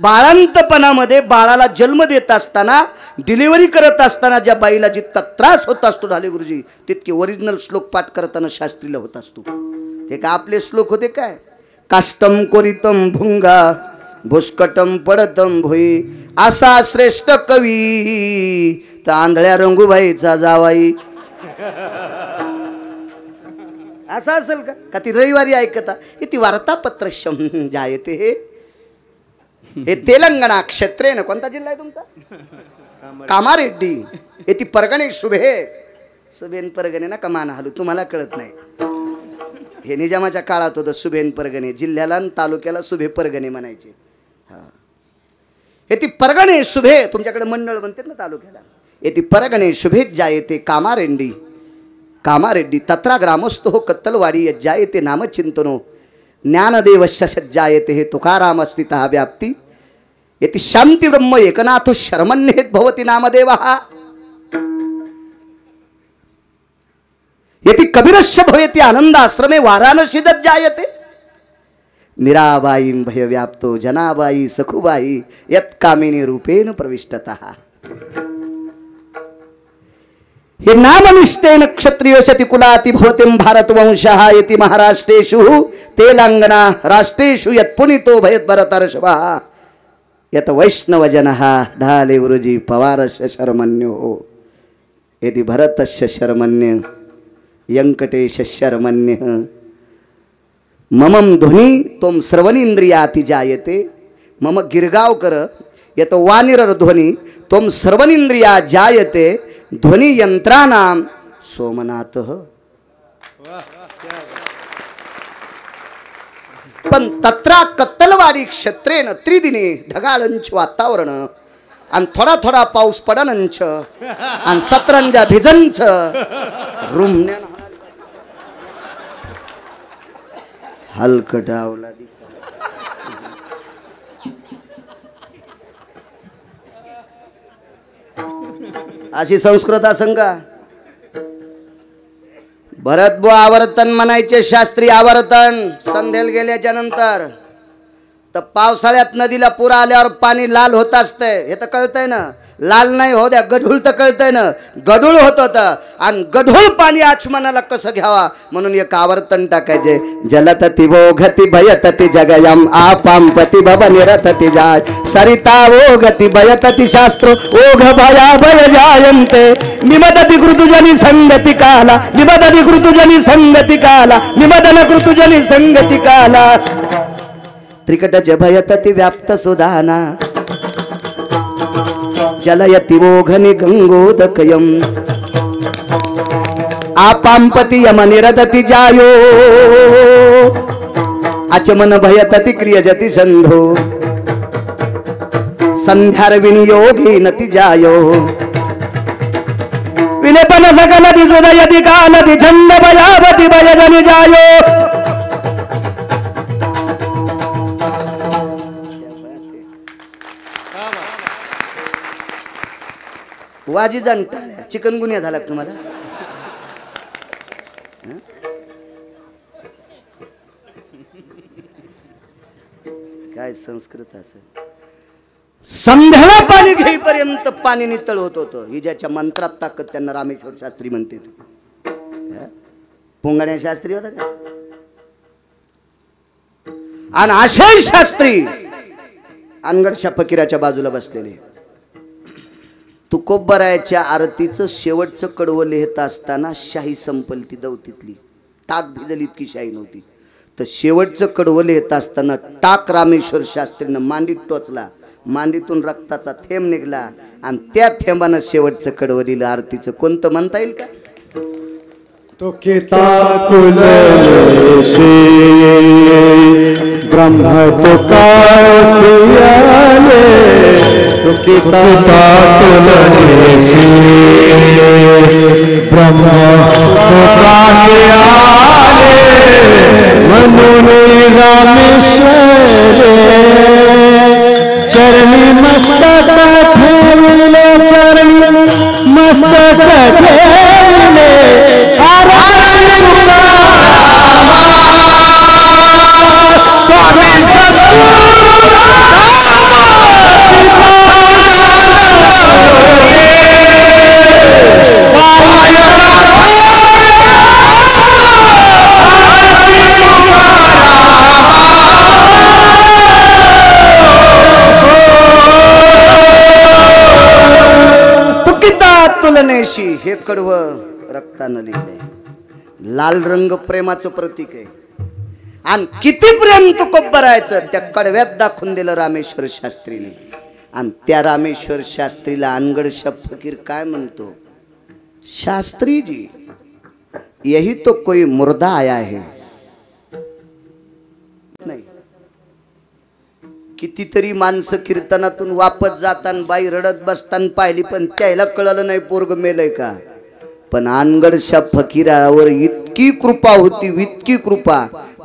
[SPEAKER 1] बाळांतपणामध्ये बाळाला जन्म देत असताना डिलिव्हरी करत असताना ज्या बाईला जितका त्रास होत असतो ढाले गुरुजी, तितके ओरिजिनल श्लोक पाठ करताना शास्त्रीला होत असतो. ते का आपले श्लोक होते काय? काष्टम कोरितम भुंगा भुस्कटम पडतम भोई, असा श्रेष्ठ कवी तर आंधळ्या रंगूबाईचा जावाई. असं असेल का? का ती रविवारी ऐकता ती वार्तापत्र जायते. हे तेलंगणा क्षेत्रेन, कोणता जिल्हा आहे तुमचा? कामारेड्डी. हे ती परगणे शुभे सुबेन परगणे ना कमान हालू, तुम्हाला कळत नाही. हे निजामाच्या काळात होतं. सुबेन परगणे जिल्ह्याला आणि तालुक्याला सुभे परगणे म्हणायचे. हे ती परगणे शुभे, तुमच्याकडे मंडळ म्हणते ना तालुक्याला. हे ती परगणे शुभेत जायते कामारेड्डी. कामारेड्डी तत्रा ग्रामस्थ हो कत्तलवाडी यज्जायते नामचिंतनो ज्ञानदेवस्य सज्जायते हे तुकाराम स्थितः व्याप्ती. यति शांती ब्रह्म एकनाथो शर्मण्येत भवति नामदेवः. यति कबीरस्य भवेति आनंदाश्रमे वाराणसी जायते. मीराबाईं भयव्याप्तो जनाबाई सखुबाई यत्कामिनी रूपेण प्रविष्टतः. हे नामनिष्ठेन क्षत्रियोशति कुलाति भवतिं भारतवंशः यति महाराष्ट्रेषु तेलंगना राष्ट्रेषु यत्पुनितो भयत् भरतर्षभः यत वैष्णवजनः ढाले गुरुजी पवारस्य शर्मण्यो यदि भरतस्य शर्मण्य यंकटेश शर्मण्य ममं ध्वनि तोम श्रवणेन्द्रियाति जायते. मम गिरगावकर यत वानिरर ध्वनि तोम श्रवणेन्द्रिया जायते ध्वनि यंत्राणाम सोमनाथ. पण तत्रा कत्तलवाडी क्षेत्रेन त्रिदिने ढगाळंच वातावरण आणि थोडा थोडा पाऊस पडनंच आणि सतरंजा भिजंच रुमण्या हलकटावला दिसा. अशी संस्कृत असंगा. भरतबुवा आवर्तन म्हणायचे, शास्त्री आवर्तन. संध्याला गेल्याच्या नंतर तर पावसाळ्यात नदीला पूर आल्यावर पाणी लाल होत असतंय, हे तर कळतंय ना. लाल नाही हो द्या, गढूळ तर कळतंय ना. गढूळ होत होतं आणि गढूळ पाणी आचमनाला कसं घ्यावा म्हणून एक आवर्तन टाकायचे. जलतति वोघति भयतति जगयम आपांपति भव निरतति जाय सरिता वोघति भयतति शास्त्रो ओघ भया भय जायन्ते निमदति कृतुजनि संगति काला निमदति कृतुजनि संगति काला निमदन कृतुजनि संगति काला त्रिकटज भयतति व्याप्त सुधाना जलयति वोघनि गंगोदकयम आपांपति यम निरदति जायो अचमन भयतति क्रियजति संधो संध्यार विनियोगी नति जायो विलेपन सकलति सुदयति कालति छंद भयावति भयजनि जायो. वाजी जाणता चिकनगुन्या झाला तुम्हाला. काय संस्कृत असेल. संध्याला पाणी घेईपर्यंत पाणी नितळ होत होतं. ही ज्याच्या मंत्रात ताकद त्यांना रामेश्वर शास्त्री म्हणते. पुंगाण्या शास्त्री होता का? आणि आशय शास्त्री अनगडच्या फकीराच्या बाजूला बसलेले. तुकोबरायाच्या आरतीचं शेवटचं कडवं लिहित असताना शाही संपल ती दौतीतली. टाक भिजली इतकी शाही नव्हती. तर शेवटचं कडवं लिहित असताना टाक रामेश्वर शास्त्रीनं मांडीत टोचला. मांडीतून रक्ताचा थेंब निघाला आणि त्या थेंबानं शेवटचं कडवं लिहिलं. आरतीचं कोणतं म्हणता येईल का?
[SPEAKER 2] तो केता तुलसी ब्रह्म तो कासियाले तो केता तुलसी ब्रह्म तो कासियाले मनोनी रामेश्वरे चरणी मस्तक ठेविले चरणी मस्तक ठेविले
[SPEAKER 1] तुलनेशी हे कडवं रक्तानं लिहिले. लाल रंग प्रेमाचं प्रतीक आहे. आणि किती प्रेम तुकोबरायचं त्या कडव्यात दाखवून दिलं रामेश्वर शास्त्रीने. आणि त्या रामेश्वर शास्त्रीला अनगडशा फकीर काय म्हणतो? शास्त्री जी यही तो कोई मुर्दा आया है. नाही, कितीतरी माणसं कीर्तनातून वापस जाताना बाई रडत बसताना पाहिली पण त्याला कळलं नाही पोरग मेलय का. पण अनगडशा फकीरावर इतकी कृपा होती, इतकी कृपा.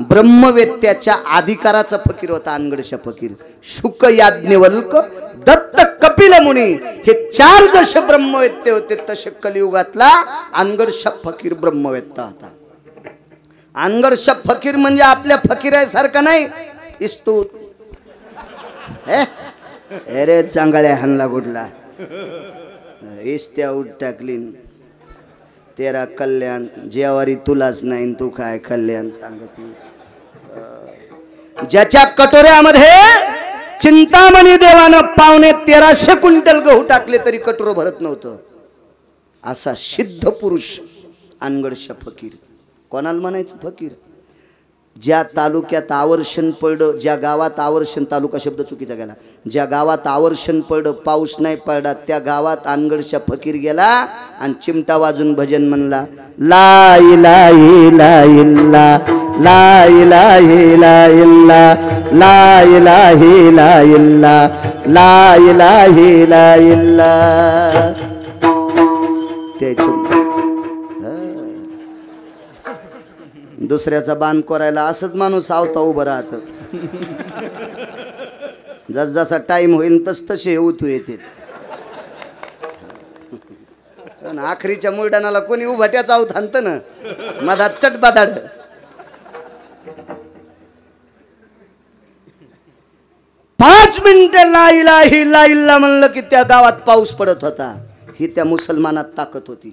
[SPEAKER 1] ब्रह्मवेत्याच्या अधिकाराचा फकीर होता अनगडशा फकीर. शुक याज्ञवल्क दत्त कपिल मुनी हे चार जसे ब्रह्मवेत्ते होते तसे कलियुगातला अनगडशा फकीर ब्रह्मवेत्ता होता. अनगडशा फकीर म्हणजे आपल्या फकीरासारखा नाही. इस्तूत अरे चांगल्या हल्ला गुडला इस्त्या उठ टाकलीन तेरा कल्याण जेवारी तुलाच नाही तू काय कल्याण सांगत. ज्याच्या कटोऱ्यामध्ये चिंतामणी देवानं 1350 क्विंटल गहू टाकले तरी कटोरं भरत नव्हतं असा सिद्ध पुरुष अनगडशा फकीर. कोणाला म्हणायचं फकीर? ज्या तालुक्यात आवर्षण पडलं, ज्या गावात आवर्षण, तालुका शब्द चुकीचा गेला, ज्या गावात आवर्षण पडलं, पाऊस नाही पडला, त्या गावात अनगडशा फकीर गेला आणि चिमटा वाजून भजन म्हणला. ला इलाहा इल्ला ला इलाहा इल्ला ला इलाहा इल्ला ला इलाहा इल्ला. ते दुसऱ्याचा बाण करायला असंच माणूस आवता उभं राहत. जस जसा टाइम होईल तस तसे उतू येते. आखरीच्या मैदानाला कोणी उभाट्याचा आऊत आणत ना मधात चट बादाड. पाच मिनिटं ला इल्ला म्हणलं की त्या गावात पाऊस पडत होता. ही त्या मुसलमानात ताकद होती.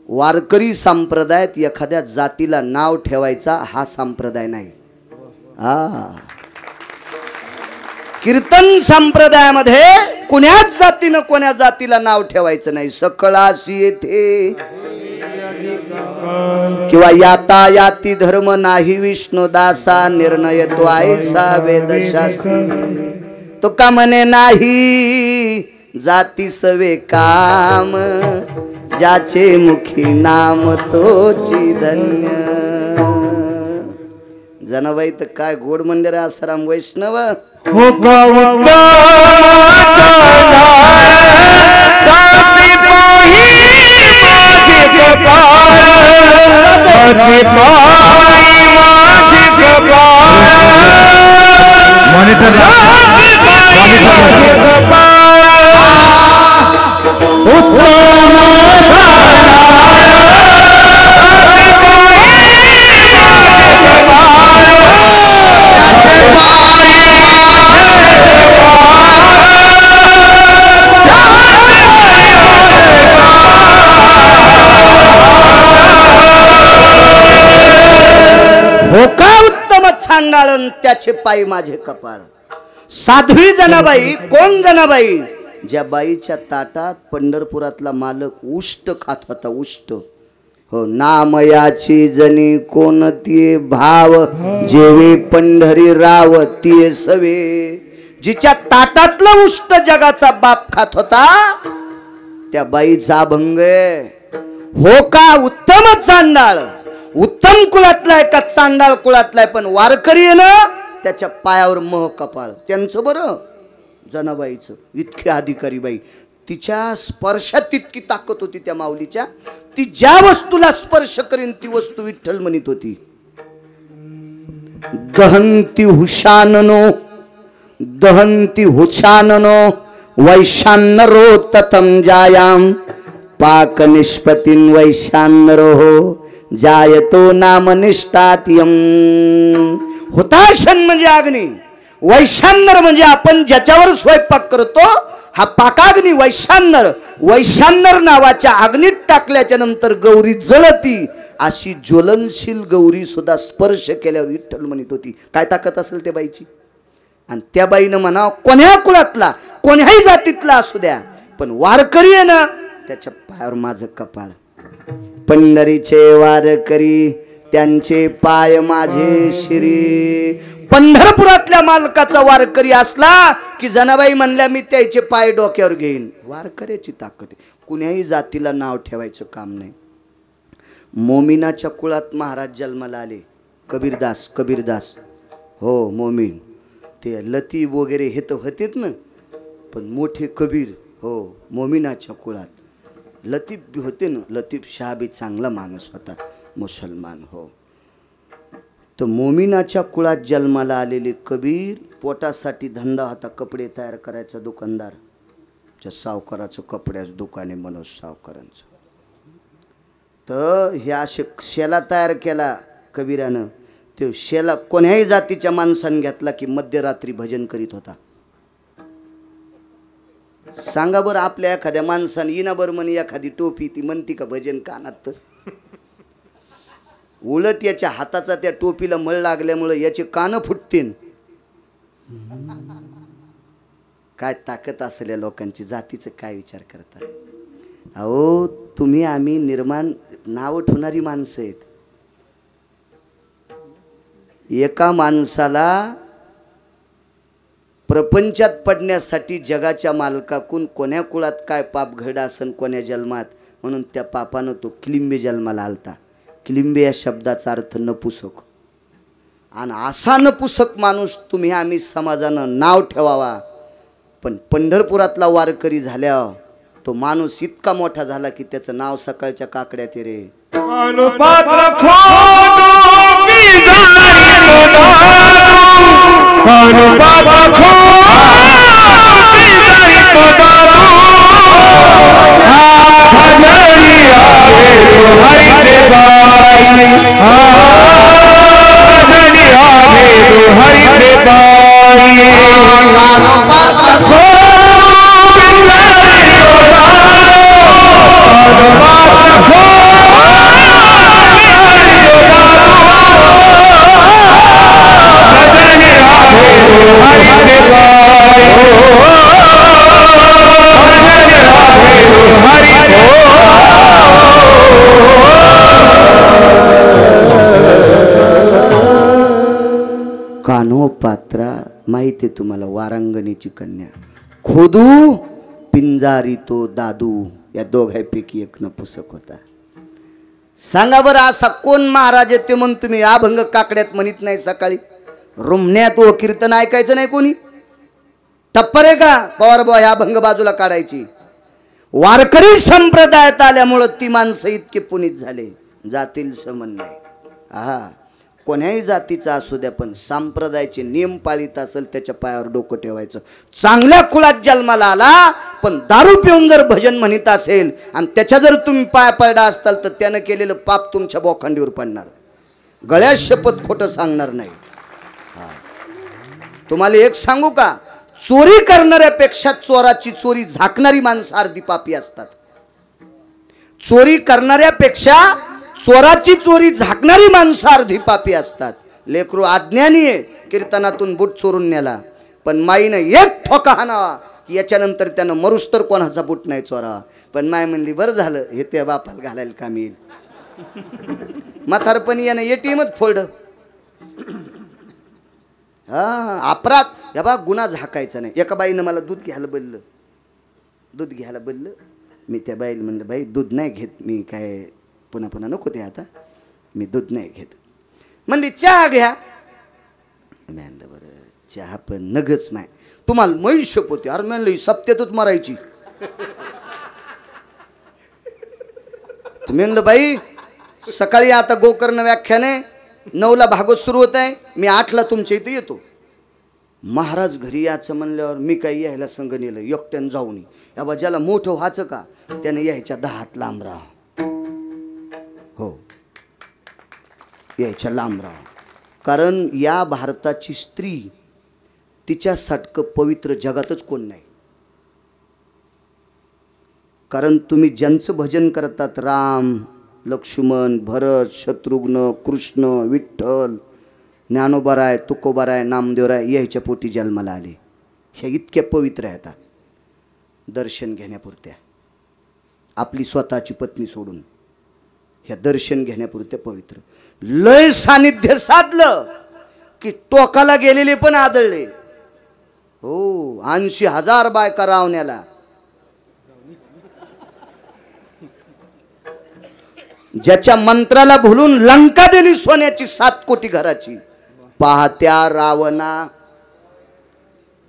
[SPEAKER 1] वारकरी संप्रदायात एखाद्या जातीला नाव ठेवायचा हा संप्रदाय नाही. कीर्तन संप्रदायामध्ये कोण्याच जातीनं कोण्या जातीला नाव ठेवायचं नाही. सकळाशी येथे किंवा याता याती धर्म नाही विष्णुदासा निर्णय तो आयसा वेदशास्त्री. तो का म्हणे नाही जाती सवे काम ज्याचे मुखी नाम तोची धन्य. जनाबाई तर काय गोड मंदिर आहे आसाराम वैष्णव. कपाळ त्याचे पायी माझे कपाळ. साध्वी जनाबाई. कोण जनाबाई? ज्या बाईच्या ताटात पंढरपुरातला मालक उष्ट खात होता. उष्ट. हो. नामयाची जनी कोणती भाव, जेवे पंढरी राव ती सवे. जिच्या ताटातलं उष्ट जगाचा बाप खात होता त्या बाईचा अभंग. हो का? उत्तम चांडाळ. उत्तम कुळातला आहे का चांडाळ कुळातला आहे, पण वारकरी आहे ना त्याच्या पायावर मह कपाळ. त्यांचं बरं जनाबाईचं. इतकी अधिकारी बाई. तिच्या स्पर्शात तितकी ताकद होती त्या माऊलीच्या. ती ज्या वस्तूला स्पर्श करीन ती वस्तू विठ्ठल म्हणत होती. दहंती हुशाननो दहंती हुशाननो वैशान्नरो ततम जायाम पाक निष्पतीन वैशान्नरो जायतो नाम निष्ठातियम. हुताशन म्हणजे अग्नी, वैशान्नर म्हणजे आपण ज्याच्यावर स्वयंपाक करतो हा पाकाग्नी वैशान्नर. वैशान्नर नावाच्या अग्नीत टाकल्याच्या नंतर गौरी जळती. अशी ज्वलनशील गौरी सुद्धा स्पर्श केल्यावर विठ्ठल म्हणत होती. काय ताकद असेल त्या बाईची. आणि त्या बाईनं म्हणावं कोण्या कुळातला कोण्याही जातीतला असू द्या, पण वारकरी आहे ना त्याच्या पायावर माझं कपाळ. पंढरीचे वारकरी त्यांचे पाय माझे शिरी. पंढरपुरातल्या मालकाचा वारकरी असला की जनाबाई म्हणल्या मी त्याचे पाय डोक्यावर घेईन. वारकऱ्याची ताकद आहे. कुण्याही जातीला नाव ठेवायचं काम नाही. मोमिनाच्या कुळात महाराज जन्माला आले. कबीरदास. कबीरदास. हो मोमीन. ते लतीफ वगैरे हे तर होतेच ना, पण मोठे कबीर. हो मोमिनाच्या कुळात. लतीफ बी होते ना. लतीफ शाह बी चांगला माणूस होता मुसलमान. हो. तर मोमिनाच्या कुळात जन्माला आलेले कबीर. पोटासाठी धंदा होता कपडे तयार करायचा. दुकानदार. त्या सावकाराचं कपड्याचं दुकान आहे मनोज सावकारांचं. तर हे असे शेला तयार केला कबीरानं. ते शेला कोण्याही जातीच्या माणसाने घेतला की मध्यरात्री भजन करीत होता. सांगा बरं आपल्या एखाद्या माणसाने येणा बरं म्हणे एखादी टोपी ती म्हणती का भजन कानात. तर उलट याच्या हाताचा त्या टोपीला मळ लागल्यामुळे याचे कान फुटतील. काय ताकद असेल या लोकांची. जातीचं काय विचार करता. अहो तुम्ही आम्ही निर्माण नाव ठेवणारी माणसं आहेत. एका माणसाला प्रपंचात पडण्यासाठी जगाच्या मालकाकून कोण्या कुळात काय पाप घडा असन कोण्या जन्मात, म्हणून त्या पापानं तो किलिंबे जन्माला आलता. किलिंबे या शब्दाचा अर्थ नपुसक. आणि असा नपुसक माणूस तुम्ही आम्ही समाजानं नाव ठेवावा. पण पंढरपुरातला वारकरी झाल्यावर तो माणूस इतका मोठा झाला की त्याचं नाव सकाळच्या काकड्यात रे. कान्होपात्रा माहिती आहे तुम्हाला. वारांगणीची कन्या. खोदू पिंजारी तो दादू. या दोघांपैकी एक नपुसक होता. सांगा बरं असा कोण महाराज येते म्हणून तुम्ही अभंग काकड्यात म्हणत नाही. सकाळी रुमण्यात व कीर्तन ऐकायचं नाही कोणी. टप्पर आहे का पवार बुवा ह्या अभंग बाजूला काढायची. वारकरी संप्रदायात आल्यामुळं ती माणसं इतके पुनीत झाले. जातील समन नाही. हा कोण्याही जातीचा असू द्या, पण संप्रदायाचे नियम पाळीत असेल त्याच्या पायावर डोकं ठेवायचं. चांगल्या कुळात जन्माला आला पण दारू पिऊन जर भजन म्हणत असेल आणि त्याच्या जर तुम्ही पाय पडला असताल तर त्यानं केलेलं पाप तुमच्या बोखांडीवर पडणार. गळ्यात शपथ खोटं सांगणार नाही. तुम्हाला एक सांगू का, चोरी करणाऱ्यापेक्षा चोराची चोरी झाकणारी माणसं अर्धी पापी असतात. चोरी करणाऱ्यापेक्षा चोराची चोरी झाकणारी माणसं अर्धी पापी असतात. लेकरू अज्ञानी आहे, कीर्तनातून बूट चोरून नेला, पण माईनं एक ठोका हाणावा की याच्यानंतर त्यानं मरुस तर कोणाचा बूट नाही चोरावा. पण माय म्हणली बरं झालं हे त्या बापाला घालायला काम येईल. म्हातारपणी यानं एटीएमच फोल्ड. हा अपराध. या बा गुन्हा झाकायचा नाही. एका बाईनं मला दूध घ्यायला बोललं. मी त्या बाईला म्हणलं बाई दूध नाही घेत मी, काय पुन्हा पुन्हा नको ते, आता मी दूध नाही घेत. म्हणली चहा घ्या. म्हणलं बरं चहा पण नगच नाही, तुम्हाला म्हैस शपवते. अरे म्हणलं सप्त्यातच मरायची. म्हणलं बाई सकाळी आता गोकर्ण व्याख्यान आहे, 9ला भागवत सुरू होत आहे, मी 8ला तुमच्या इथे येतो. महाराज घरी यायचं म्हणल्यावर मी काही यायला संग नेलं, एकट्यानं जाऊन. या बा ज्याला मोठं व्हायचं का त्याने यायच्या 10 हात लांब राहा. हो यायच्या लांब राहा. कारण या भारताची स्त्री तिच्यासारखं पवित्र जगातच कोण नाही. कारण तुम्ही ज्यांचं भजन करतात, राम लक्ष्मण भरत शत्रुघ्न कृष्ण विठ्ठल ज्ञानोबाराय तुकोबाराय नामदेवराय यायच्या पोटी जन्माला आले. ह्या इतक्या पवित्र आहेत. दर्शन घेण्यापुरत्या, आपली स्वतःची पत्नी सोडून ह्या दर्शन घेण्यापुरत्या पवित्र. लय सानिध्य साधलं की टोकाला गेलेले पण आदळले. हो 80,000 बायका रावण्याला. ज्याच्या मंत्राला भुलून लंका दिली सोन्याची 7 कोटी घराची, पाहत्या रावणा.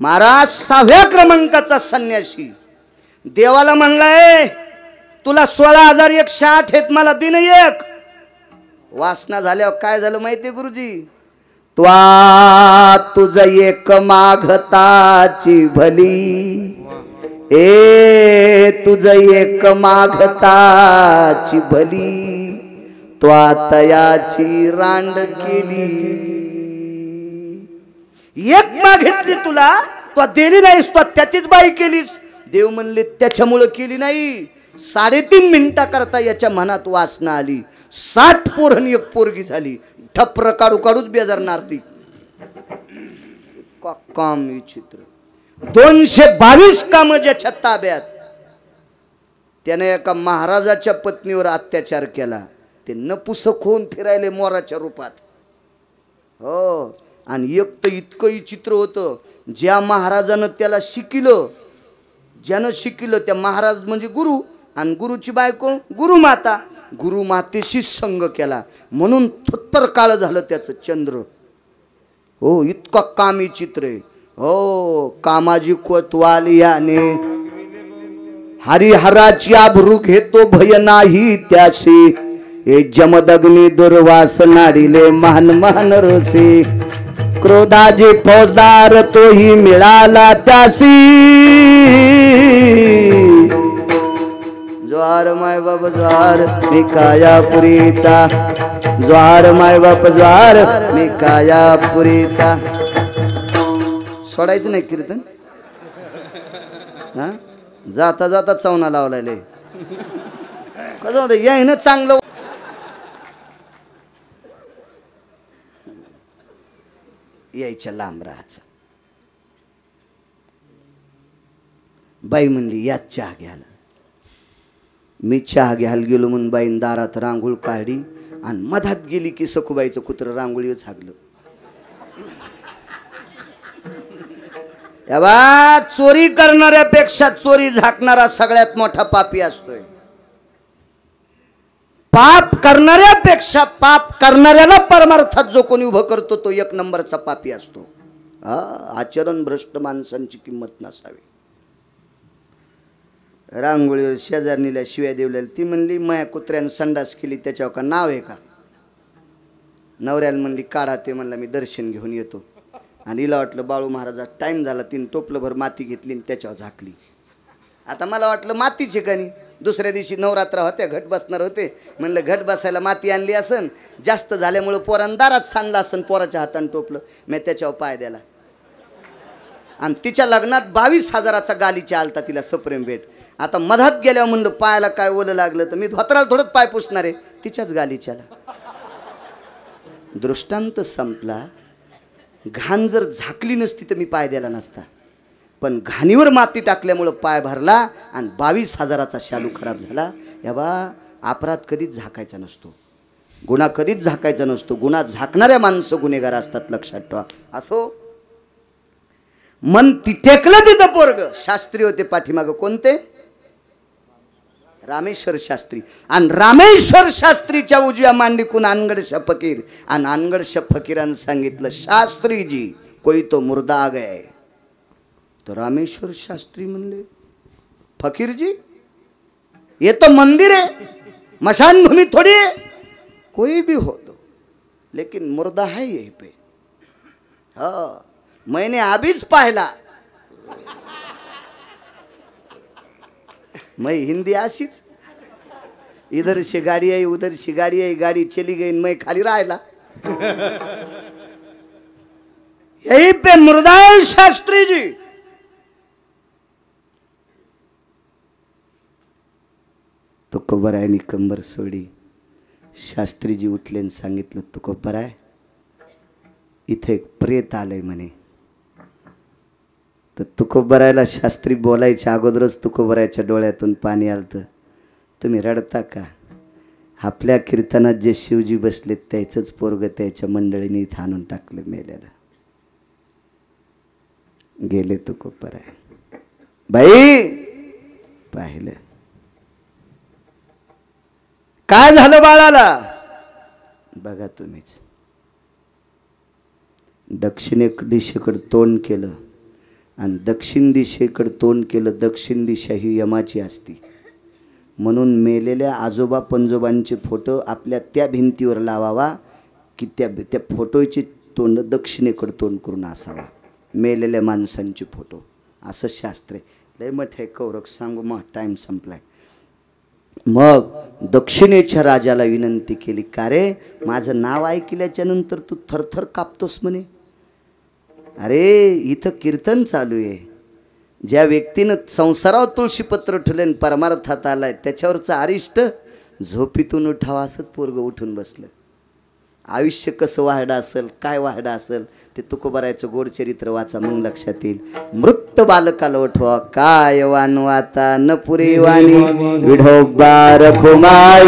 [SPEAKER 1] महाराज 6व्या क्रमांकाचा संन्यासी देवाला म्हणलाय तुला 16,108 आहेत, मला दिन एक. वासना झाल्यावर काय झालं माहितीये गुरुजी, त्वा तुझ एक मागताची भली, ए तुझ एक मागताची भली, त्वा तयाची रांड केली. एक मागितली तुला, तो दिली नाहीस, तो त्याचीच बाई केलीस. देव म्हणले त्याच्यामुळे केली नाही, 3.5 मिनिटा करता याच्या मनात वासना आली. 60 पोरं एक पोरगी झाली. ठप्र काढू काढूच बेजारणार ती. काम विचित्र. 222 काम ज्याच्या ताब्यात. त्याने एका महाराजाच्या पत्नीवर अत्याचार केला. ते नपुसक होऊन फिरायले मोराच्या रूपात. हो आणि एक तर इतकं विचित्र होतं, ज्या महाराजानं त्याला शिकिलं, ज्यानं शिकिलं त्या महाराज म्हणजे गुरु, आणि गुरुची बायको गुरुमाता. गुरुमातेशी संग केला म्हणून 73 काळ झालं त्याचं चंद्र. हो इतका कामी चित्र आहे. हो कामाजी कोतवाल याने हरिहराची आबरू घेतो भय नाही त्याशी, हे जमदग्नी दुर्वास नाडिले महान महान रसे, क्रोधाजी फौजदार तोही मिळाला त्यासी. ज्वार माय बाप ज्वार मी कायापुरीचा, ज्वार माय बाप ज्वार मी कायापुरीचा. सोडायचं नाही कीर्तन. हा जाता जाता चवना लावलाय. कसं होतं यायनं चांगलं. यायच्या लांब राहायचं. बाई म्हणली या चहा घ्यायला. मी चहा घ्यायला गेलो म्हणून बाईन दारात रांगोळ काढली आणि मधात गेली की सखूबाईचं कुत्र रांगोळीवर झागलं. या बा चोरी करणाऱ्यापेक्षा चोरी झाकणारा सगळ्यात मोठा पापी असतोय. पाप करणाऱ्यापेक्षा पाप करणाऱ्याला परमार्थात जो कोणी उभं करतो तो 1 नंबरचा पापी असतो. आचरण भ्रष्ट माणसांची किंमत नसावी. रांगोळीवर शेजारणीला शिव्या देवलेल्या. ती म्हणली माया कुत्र्यानं संडास केली त्याच्यावर का नाव आहे का. नवऱ्याला म्हणली काढा ते. म्हणला मी दर्शन घेऊन येतो. आणि हिला वाटलं बाळू महाराजा टाईम झाला. तिने टोपलंभर माती घेतली आणि त्याच्यावर झाकली. आता मला वाटलं मातीचे कणी. दुसऱ्या दिवशी नवरात्र होत्या, घट बसणार होते. म्हणलं घट बसायला माती आणली असन, जास्त झाल्यामुळं पोरानं दारात सांडलं असन, पोराच्या हातानं टोपलं. मी त्याच्यावर पाय द्याला. आणि तिच्या लग्नात 22,000चा गालीच्या आलता तिला सप्रेम भेट. आता मधात गेल्यावर म्हणलं पायाला काय ओलं लागलं तर मी धोत्राला थोडंच पाय पुसणार आहे. तिच्याच गालीच्याला दृष्टांत संपला. घाण जर झाकली नसती तर मी पाय द्यायला नसता, पण घाणीवर माती टाकल्यामुळं पाय भरला आणि 22,000चा शालू खराब झाला. या बा, अपराध कधीच झाकायचा नसतो, गुन्हा कधीच झाकायचा नसतो. गुन्हा झाकणाऱ्या माणसं गुन्हेगार असतात, लक्षात ठेवा. असो, मन टेकलं तिथं पोरग. शास्त्री होते पाठीमागं, कोणते? रामेश्वर शास्त्री. आणि रामेश्वर शास्त्रीच्या उजव्या मांडीकून अनगडशा फकीर, आणि अनगडशा फकीरानं सांगितलं, शास्त्रीजी कोई तो मुर्दा आ गए. तो रामेश्वर शास्त्री म्हणले, फकीरजी ये तो मंदिर है, मशान भूमि थोड़ी है, कोई भी हो दो लेकिन मुर्दा है यहीं पे. हाँ, मैंने अभीच पाहिला. मैं हिंदी आशीच, इधर से गाड़ी आई उधर से गाड़ी आई, गाड़ी चली गई, मैं खाली राहिला. यहीं पे मुर्दा है शास्त्री जी. तो कोबरायनी कंबर सोडी. शास्त्रीजी उठले आणि सांगितलं, तो कोबराय, इथे एक प्रेत आलंय म्हणे. तर तुकोबरायला शास्त्री बोलायच्या अगोदरच तुकोबरायच्या डोळ्यातून पाणी आलतं. तुम्ही रडता का? आपल्या कीर्तनात जे शिवजी बसलेत त्याचंच पोरग त्याच्या मंडळीने इथं आणून टाकलं मेल्याला. गेले तुकोबराय. बाई पाहिलं काय झालं बाळाला? बघा तुम्हीच. दक्षिण दिशेकडे तोंड केलं आणि दक्षिण दिशेकडे तोंड केलं. दक्षिण दिशा ही यमाची असती, म्हणून मेलेल्या आजोबा पंजोबांचे फोटो आपल्या त्या भिंतीवर लावावा की त्या फोटोचे तोंड दक्षिणेकडे तोंड करून असावा, मेलेल्या माणसांचे फोटो. असं शास्त्र आहे. लय मोठे कौरक सांगू, मग टाईम संपलाय. मग दक्षिणेच्या राजाला विनंती केली, का रे माझं नाव ऐकल्याच्या नंतर तू थरथर कापतोस म्हणे. अरे इथं कीर्तन चालू आहे. ज्या व्यक्तीनं संसारावर तुळशीपत्र ठेवलं परमार्थात आलाय त्याच्यावरचं अरिष्ट झोपीतून उठावा असंच पोरगं उठून बसलं. आयुष्य कसं वाहडं असेल, काय वाहडं असेल ते तुकोबरायचं गोड चरित्र वाचा, मग लक्षात येईल. मृत बालकाला उठवा, काय वानवाता न पुरे वाणी विढोबा रखुमाई.